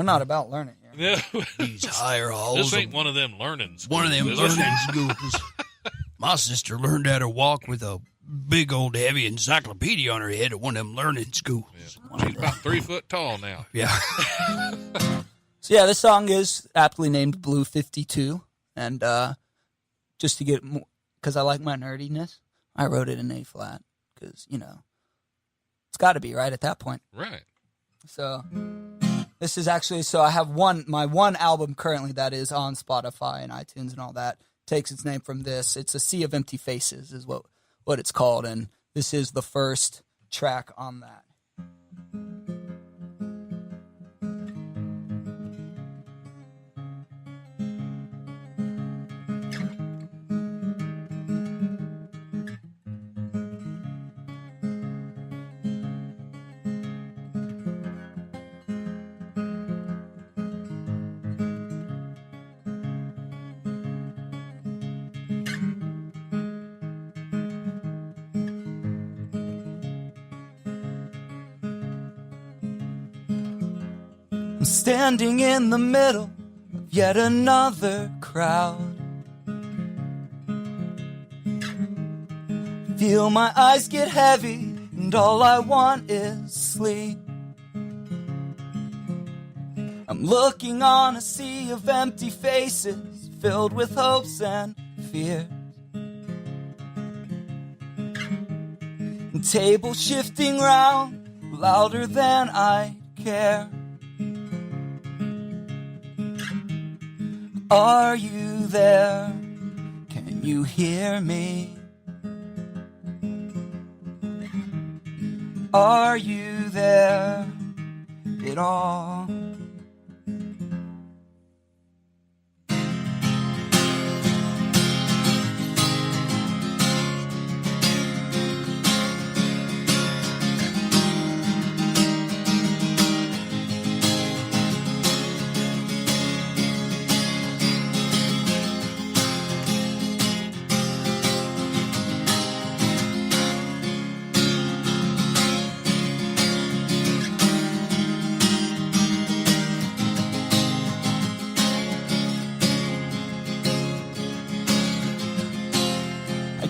learning here. No. These higher halls. This ain't one of them learning schools. one of them is it? learning schools. My sister learned how to walk with a big old heavy encyclopedia on her head at one of them learning schools. She's about 3 foot tall now. Yeah. So yeah, this song is aptly named Blue 52, and just to get because I like my nerdiness, I wrote it in A flat because it's got to be right at that point. Right. So this is actually I have my one album currently that is on Spotify and iTunes and all that takes its name from this. It's A Sea of Empty Faces is what it's called, and this is the first track on that. Standing in the middle of yet another crowd. Feel my eyes get heavy and all I want is sleep. I'm looking on a sea of empty faces filled with hopes and fears. And tables shifting round louder than I care. Are you there? Can you hear me? Are you there at all?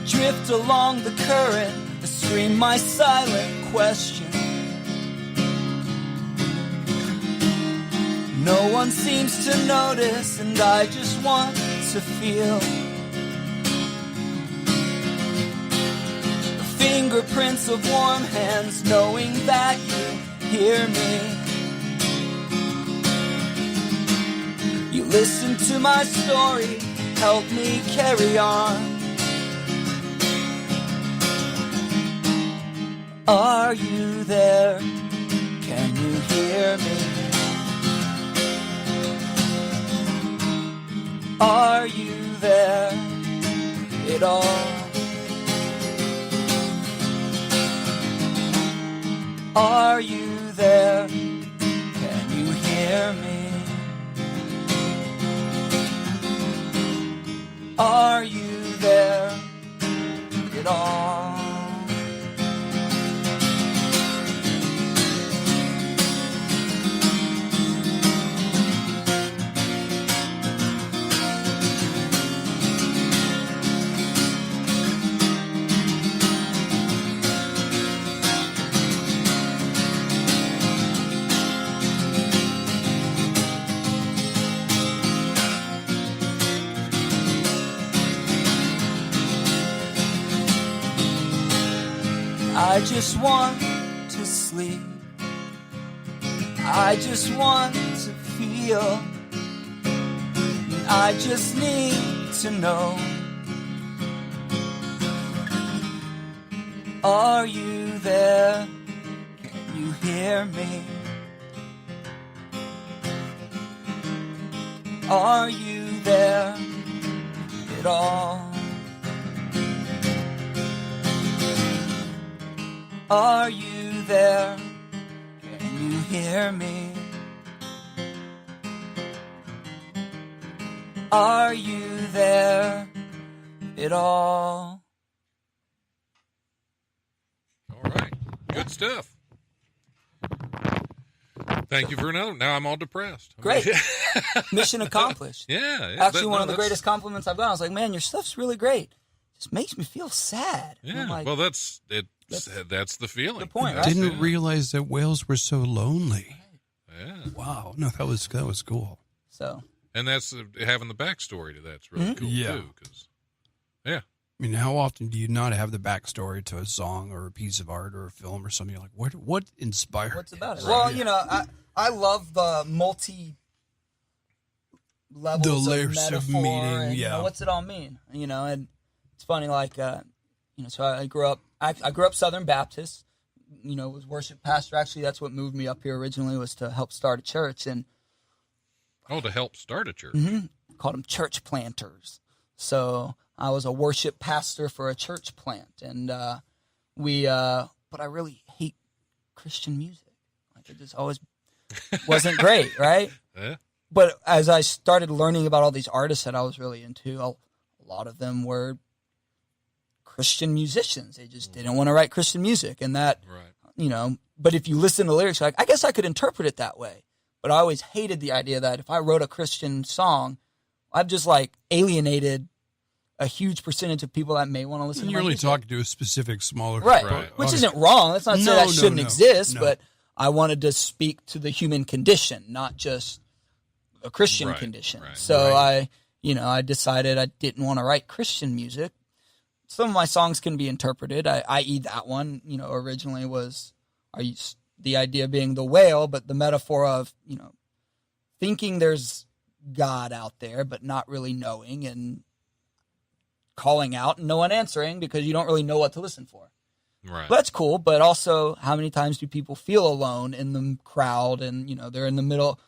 Drift along the current, I scream my silent question. No one seems to notice, and I just want to feel the fingerprints of warm hands, knowing that you hear me. You listen to my story, help me carry on. Are you there? Can you hear me? Are you there at all? Are you there? Can you hear me? Are you there at all? I just want to sleep. I just want to feel. I just need to know. Are you there? Can you hear me? Are you there at all? Are you there? Can you hear me? Are you there at all? All right. Good stuff. Thank you for another. Now I'm all depressed. Great. Mission accomplished. Yeah. Actually, one of the greatest compliments I've gotten. I was like, man, your stuff's really great. It just makes me feel sad. Yeah. I'm like, Well, that's it. That's the feeling. the point, right? Didn't realize that whales were so lonely. Yeah. Wow. No, that was cool. So, And that's having the backstory to that's really cool Yeah. too. Cause, yeah. I mean, how often do you not have the backstory to a song or a piece of art or a film or something? You're like, what inspired what's it? about it? Right. Well, you know, I love the multi levels The of layers of metaphor meaning, and, you yeah. know, what's it all mean? You know, and it's funny, like, you know, so I grew up Southern Baptist, you know, was worship pastor. Actually, that's what moved me up here originally, was to help start a church, and Oh, to help start a church. called them church planters. So I was a worship pastor for a church plant, and but I really hate Christian music. Like, it just always wasn't great, right? Yeah. But as I started learning about all these artists that I was really into, a lot of them were Christian musicians. They just didn't want to write Christian music, and that, Right. you know. But if you listen to lyrics, like, I guess I could interpret it that way. But I always hated the idea that if I wrote a Christian song, I've just like alienated a huge percentage of people that may want to listen to You're my only music. talking to a specific smaller Right. Right. Which isn't wrong. That's not to say No, that no, shouldn't no, exist, no. but I wanted to speak to the human condition, not just a Christian Right, condition. right, So I decided I didn't want to write Christian music. Some of my songs can be interpreted, i.e. that one, you know, originally was the idea being the whale, but the metaphor of, you know, thinking there's God out there, but not really knowing, and calling out and no one answering because you don't really know what to listen for. Right. But that's cool. But also, how many times do people feel alone in the crowd, and, you know, they're in the middle?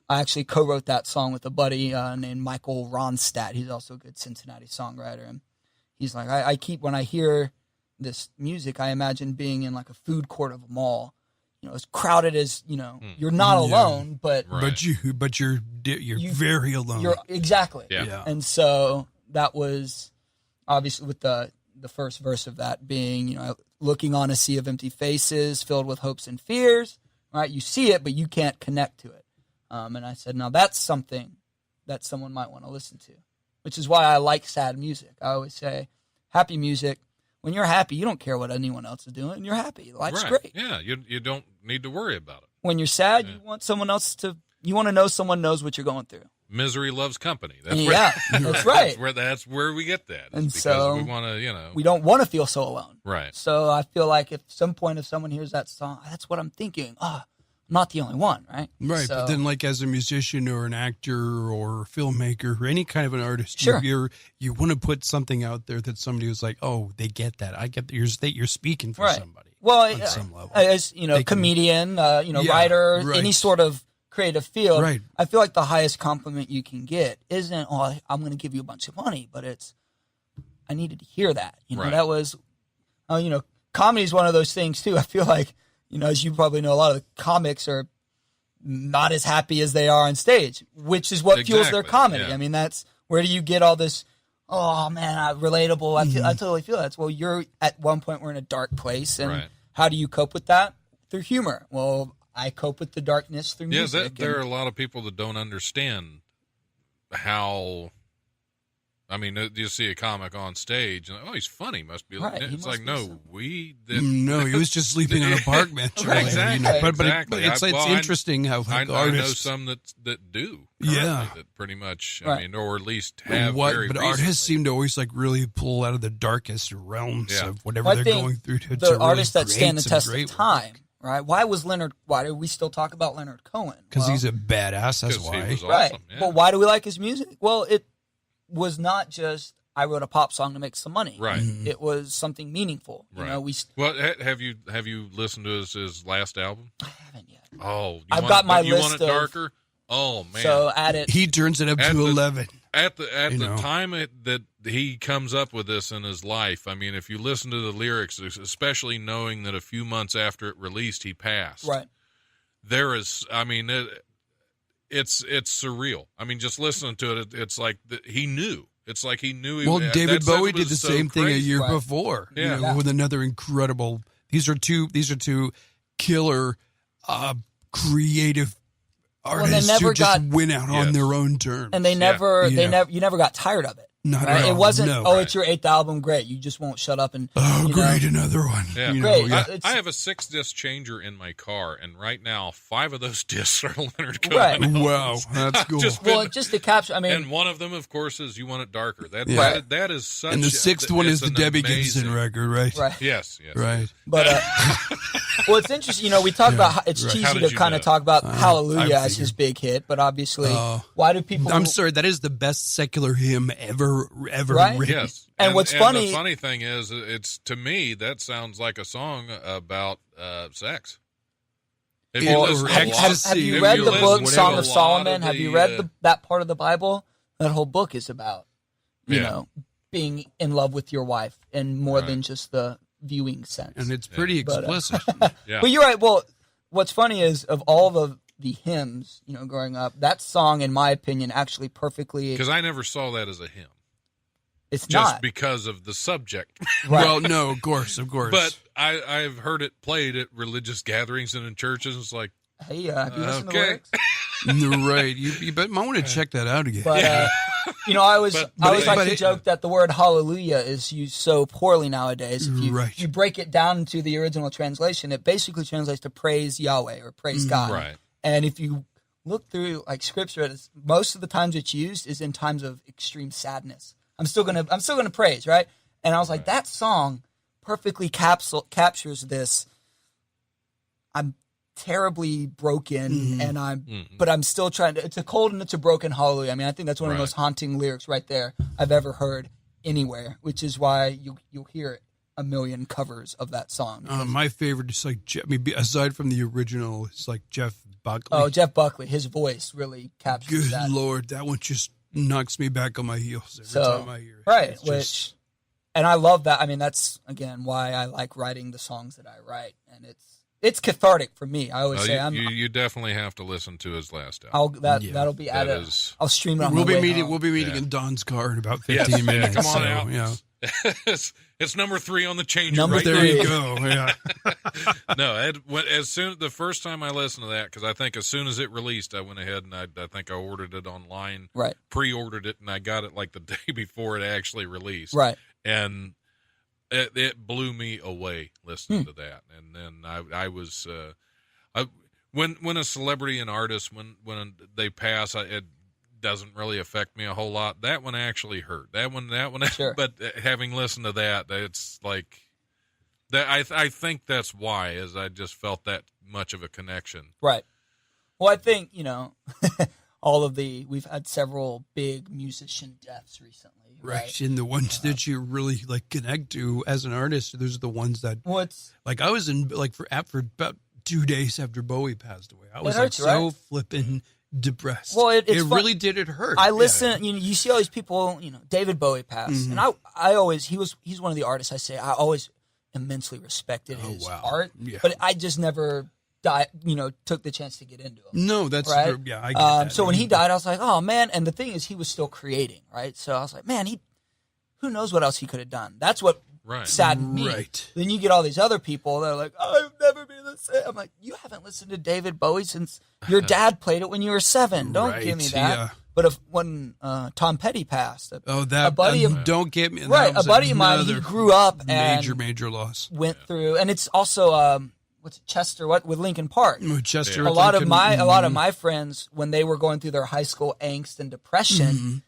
I actually co-wrote that song with a buddy named Michael Ronstadt. He's also a good Cincinnati songwriter. And he's like, I keep, when I hear this music, I imagine being in like a food court of a mall, you know, as crowded as, you know, you're not alone, but Right. But you're very alone. you're exactly. Yeah. Yeah. And so that was obviously with the first verse of that being, you know, looking on a sea of empty faces filled with hopes and fears, right? You see it, but you can't connect to it. And I said, now that's something that someone might want to listen to, which is why I like sad music. I always say happy music. When you're happy, you don't care what anyone else is doing. You're happy. Life's Right. great. Yeah. You don't need to worry about it. When you're sad, you want someone else to, you want to know someone knows what you're going through. Misery loves company. That's Yeah, that's right. That's where we get that. It's And because so we want to, you know. We don't want to feel so alone. Right. So I feel like if some point if someone hears that song, that's what I'm thinking. I'm not the only one, right? Right, So, but then, like, as a musician or an actor or filmmaker or any kind of an artist, Sure. you want to put something out there that somebody was like, oh, they get that. I get that you're speaking for right. somebody. Well, on some level. as you know, They can- comedian, Yeah, writer, right. any sort of creative field. Right. I feel like the highest compliment you can get isn't, I'm going to give you a bunch of money, but it's, I needed to hear that. You know, Right. that was, comedy is one of those things too. I feel like, you know, as you probably know, a lot of the comics are not as happy as they are on stage, which is what fuels their Exactly, comedy. yeah. I mean, that's where do you get all this? Oh man, relatable. I totally feel that. Well, you're at one point we're in a dark place, and Right. how do you cope with that? Through humor. Well, I cope with the darkness through Yeah, music. there are and- a lot of people that don't understand how. I mean, you see a comic on stage, and he's funny, must be. Right, he It's must like, be no, something. we. No, he was just sleeping on a park bench. Right, earlier, exactly, But exactly. it's I interesting how I like, know artists. some that do. Yeah. currently, that pretty much. I Right. mean, or at least have very But recently. artists seem to always like really pull out of the darkest realms Yeah. of whatever Well, I they're think going through to the really artists that create stand the some test of great time, right? Why do we still talk about Leonard Cohen? because Well, he's a badass. That's 'Cause he why. was right. awesome, yeah. But why do we like his music? Well, it was not just I wrote a pop song to make some money. Right. It was something meaningful. You Right. know, Well, have you listened to his last album? I haven't yet. Oh, I've got my you list want it of- darker? Oh man! So at it, He turns it up to 11. At the You know. time that he comes up with this in his life, I mean, if you listen to the lyrics, especially knowing that a few months after it released, he passed. right. There is, I mean, it's surreal. I mean, just listening to it, it's like he knew. It's like he knew. Well, David Bowie did the so same thing a crazy. year Right. before. Yeah. You know, with another incredible. These are two killer, creative artists never who just got- went out on Yes. their own terms. And they never, Yeah. you never got tired of it. Not Right? at all. It wasn't, No. oh, it's your 8th album, great. You just won't shut up and. Oh, you great, know. another one. Yeah. You know, Great. yeah. It's- I have a 6-disc changer in my car, and right now 5 of those discs are Leonard Right. Cohen. Wow, that's cool. Just Well, just to capture, I mean, And one of them, of course, is "You Want It Darker." That Yeah. that is such. And the sixth one is it's the an Debbie amazing- Gibson record, right? right. Yes, yes, Right. But well, it's interesting. You know, we talk about it's right. How cheesy did to you kind know? of talk about I Hallelujah as figured. his big hit, but obviously, Oh. why do people? I'm sorry, that is the best secular hymn ever Right? written. Yes. And what's funny- the funny thing is, it's to me that sounds like a song about sex. If Well, listen or to a lot- Have you if read the listen book to Song a of lot Solomon? Have the, you read that part of the Bible? That whole book is about, you Yeah. know, being in love with your wife in more Right. than just the viewing sense. And it's pretty But, explicit. Yeah. But you're right. Well, what's funny is of all the hymns, you know, growing up, that song, in my opinion, actually perfectly. Because I never saw that as a hymn, It's just not. because of the subject. Right. Well, no, of course. But I've heard it played at religious gatherings and in churches. It's like, Hey, have you listened to the Okay. lyrics? right. You might want to check that out again. But you know, I always But like but to it- joke that the word hallelujah is used so poorly nowadays. If you, Right. you break it down into the original translation, it basically translates to praise Yahweh or praise God. right. And if you look through like scripture, most of the times it's used is in times of extreme sadness. I'm still gonna praise, right? And I was like, that song perfectly captures this. I'm terribly broken, and but I'm still trying to. It's a cold and it's a broken hallelujah. I mean, I think that's one of the Right. most haunting lyrics right there I've ever heard anywhere, which is why you'll hear a million covers of that song. My favorite is like, aside from the original, it's like Jeff Buckley. Oh, Jeff Buckley, his voice really captures Good that. Lord, that one just knocks me back on my heels every So, time I hear it. right, It's which, just- and I love that. I mean, that's again why I like writing the songs that I write, and it's cathartic for me. I always Well, say you definitely have to listen to his last album. Yeah. that'll be That added. is- I'll stream it on we'll my be way meeting. home. We'll be meeting Yeah. in Don's car in about Yes, 15 yeah, minutes. come on so, out. Yeah. it's number 3 on the changer. Number right There three. you go. Yeah. No, the first time I listened to that, because I think as soon as it released, I went ahead and I think I ordered it online, Right. pre-ordered it, and I got it like the day before it actually released, Right. and it blew me away listening to that. And then I was when a celebrity and artist when they pass, it doesn't really affect me a whole lot. That one actually hurt. That one. Sure. But having listened to that, it's like that. I think that's why, is I just felt that much of a connection. Right. Well, I think, you know, we've had several big musician deaths recently. Right. And the ones that you really like connect to as an artist, those are the ones that Well, it's, like I was in like for about 2 days after Bowie passed away. I was hurts, like so right? flippin' depressed. Well, it's fun- really did. It hurt. I Yeah. listen, you know, you see all these people, you know, David Bowie passed. And I always, he's one of the artists I always immensely respected his wow. art, Yeah. but I just never took the chance to get into him. No, that's Right? true. Yeah, I get that. So when he died, I was like, oh man. And the thing is, he was still creating, right? So I was like, man, who knows what else he could have done? That's what Right. saddened me. Right. Then you get all these other people that are like, I've never been the same. I'm like, you haven't listened to David Bowie since your dad played it when you were 7. Don't give me Right, that. yeah. But when Tom Petty passed, Oh, that a buddy of don't get me. right, that was a buddy of mine, he another grew up and major loss. went through, and it's also what's it, Chester? What with Linkin Park? Chester, A lot of Lincoln, my friends, when they were going through their high school angst and depression,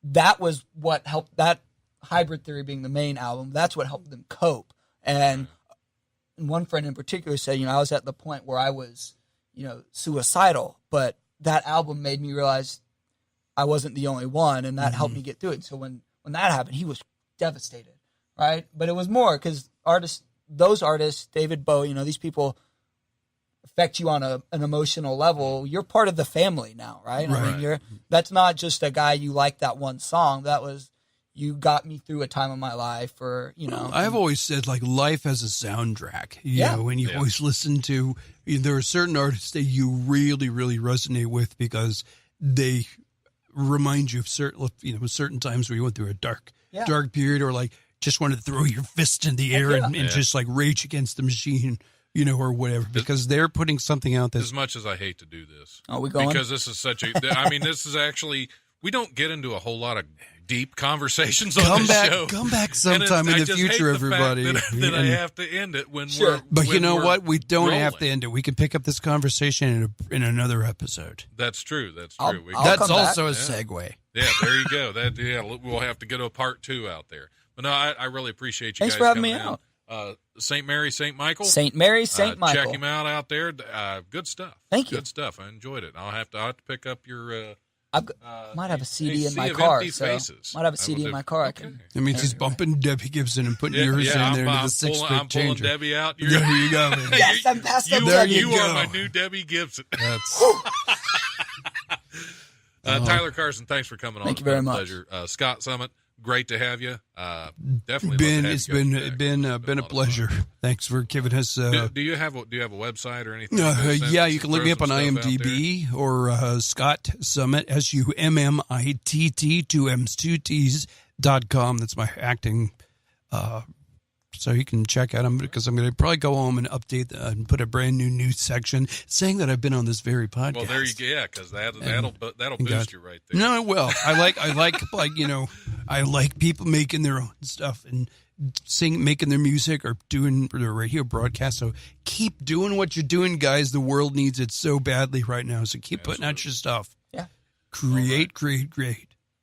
that was what helped. That Hybrid Theory being the main album, that's what helped them cope. And one friend in particular said, you know, I was at the point where I was, you know, suicidal, but that album made me realize I wasn't the only one, and that helped me get through it. So when that happened, he was devastated, right? But it was more because those artists, David Bowie, you know, these people affect you on an emotional level, you're part of the family now, right? I Right. mean, that's not just a guy you like that one song. That was, you got me through a time of my life, or, you know. I've always said, like, life has a soundtrack, you know, and you always listen to, there are certain artists that you really, really resonate with because they remind you of certain times where you went through a dark period, or like just wanted to throw your fist in the air and just like rage against the machine, you know, or whatever, because they're putting something out that's... As much as I hate to do this. Are we going? Because this is such a, I mean, this is actually, we don't get into a whole lot of deep conversations on this show. Come back sometime in the future, everybody. That I have to end it when we're... But when you know we're what? We don't have to rolling. end it. We can pick up this conversation in another episode. That's true. That's true. That's also a segue. Yeah, there you go. We'll have to get a part 2 out there. But no, I really appreciate you Thanks guys for having coming me out. St. Mary, St. Michael. St. Mary, St. Michael. Check him out there. Good stuff. Thank you. Good stuff. I enjoyed it. I'll have to pick up your. Might have a CD in my Sea of car. Empty So Faces. might have a CD in my car. I can. That means he's bumping Debbie Gibson and putting yours in there into the 6-bit I'm pulling changer. Debbie out. There you go, man. Yes, I'm past up You Debbie. you are go. my new Debbie Gibson. That's Tyler Carson, thanks for coming on. Thank you very It's been a much. pleasure. Scott Summitt, great to have you. Definitely been love to have it's you guys been back. been a lot of pleasure. fun. Thanks for giving us. Do you have a website or anything? Yeah, you can look me up on IMDb or Scott Summitt, SUMMITT, 2 M's 2 T's.com. That's my acting. So you can check out them, because I'm going to probably go home and update and put a brand new news section saying that I've been on this very podcast. Well, there you go. Yeah, because that'll boost you right there. No, it will. I like I like people making their own stuff and making their music or doing their radio broadcast. So keep doing what you're doing, guys. The world needs it so badly right now. So keep putting out your stuff. Yeah. Create.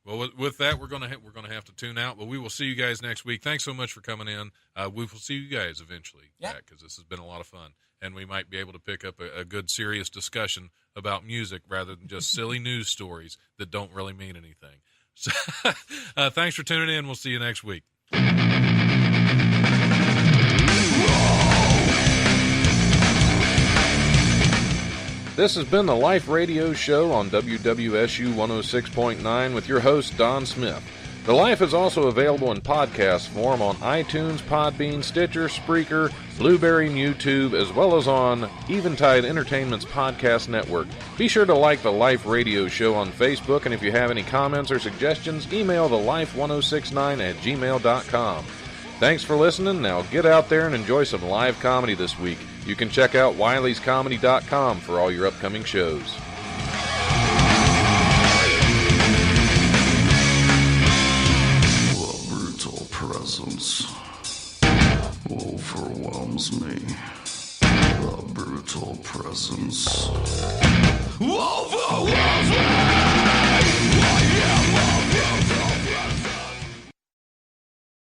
Well, with that, we're gonna have to tune out, but we will see you guys next week. Thanks so much for coming in. We will see you guys eventually, because this has been a lot of fun, and we might be able to pick up a good, serious discussion about music rather than just silly news stories that don't really mean anything. So, thanks for tuning in. We'll see you next week. This has been the Life Radio Show on WWSU 106.9 with your host, Don Smith. The Life is also available in podcast form on iTunes, PodBean, Stitcher, Spreaker, Blueberry, and YouTube, as well as on Eventide Entertainment's podcast network. Be sure to like the Life Radio Show on Facebook, and if you have any comments or suggestions, email thelife1069@gmail.com. Thanks for listening. Now get out there and enjoy some live comedy this week. You can check out wileyscomedy.com for all your upcoming shows. The brutal presence overwhelms me. The brutal presence overwhelms me.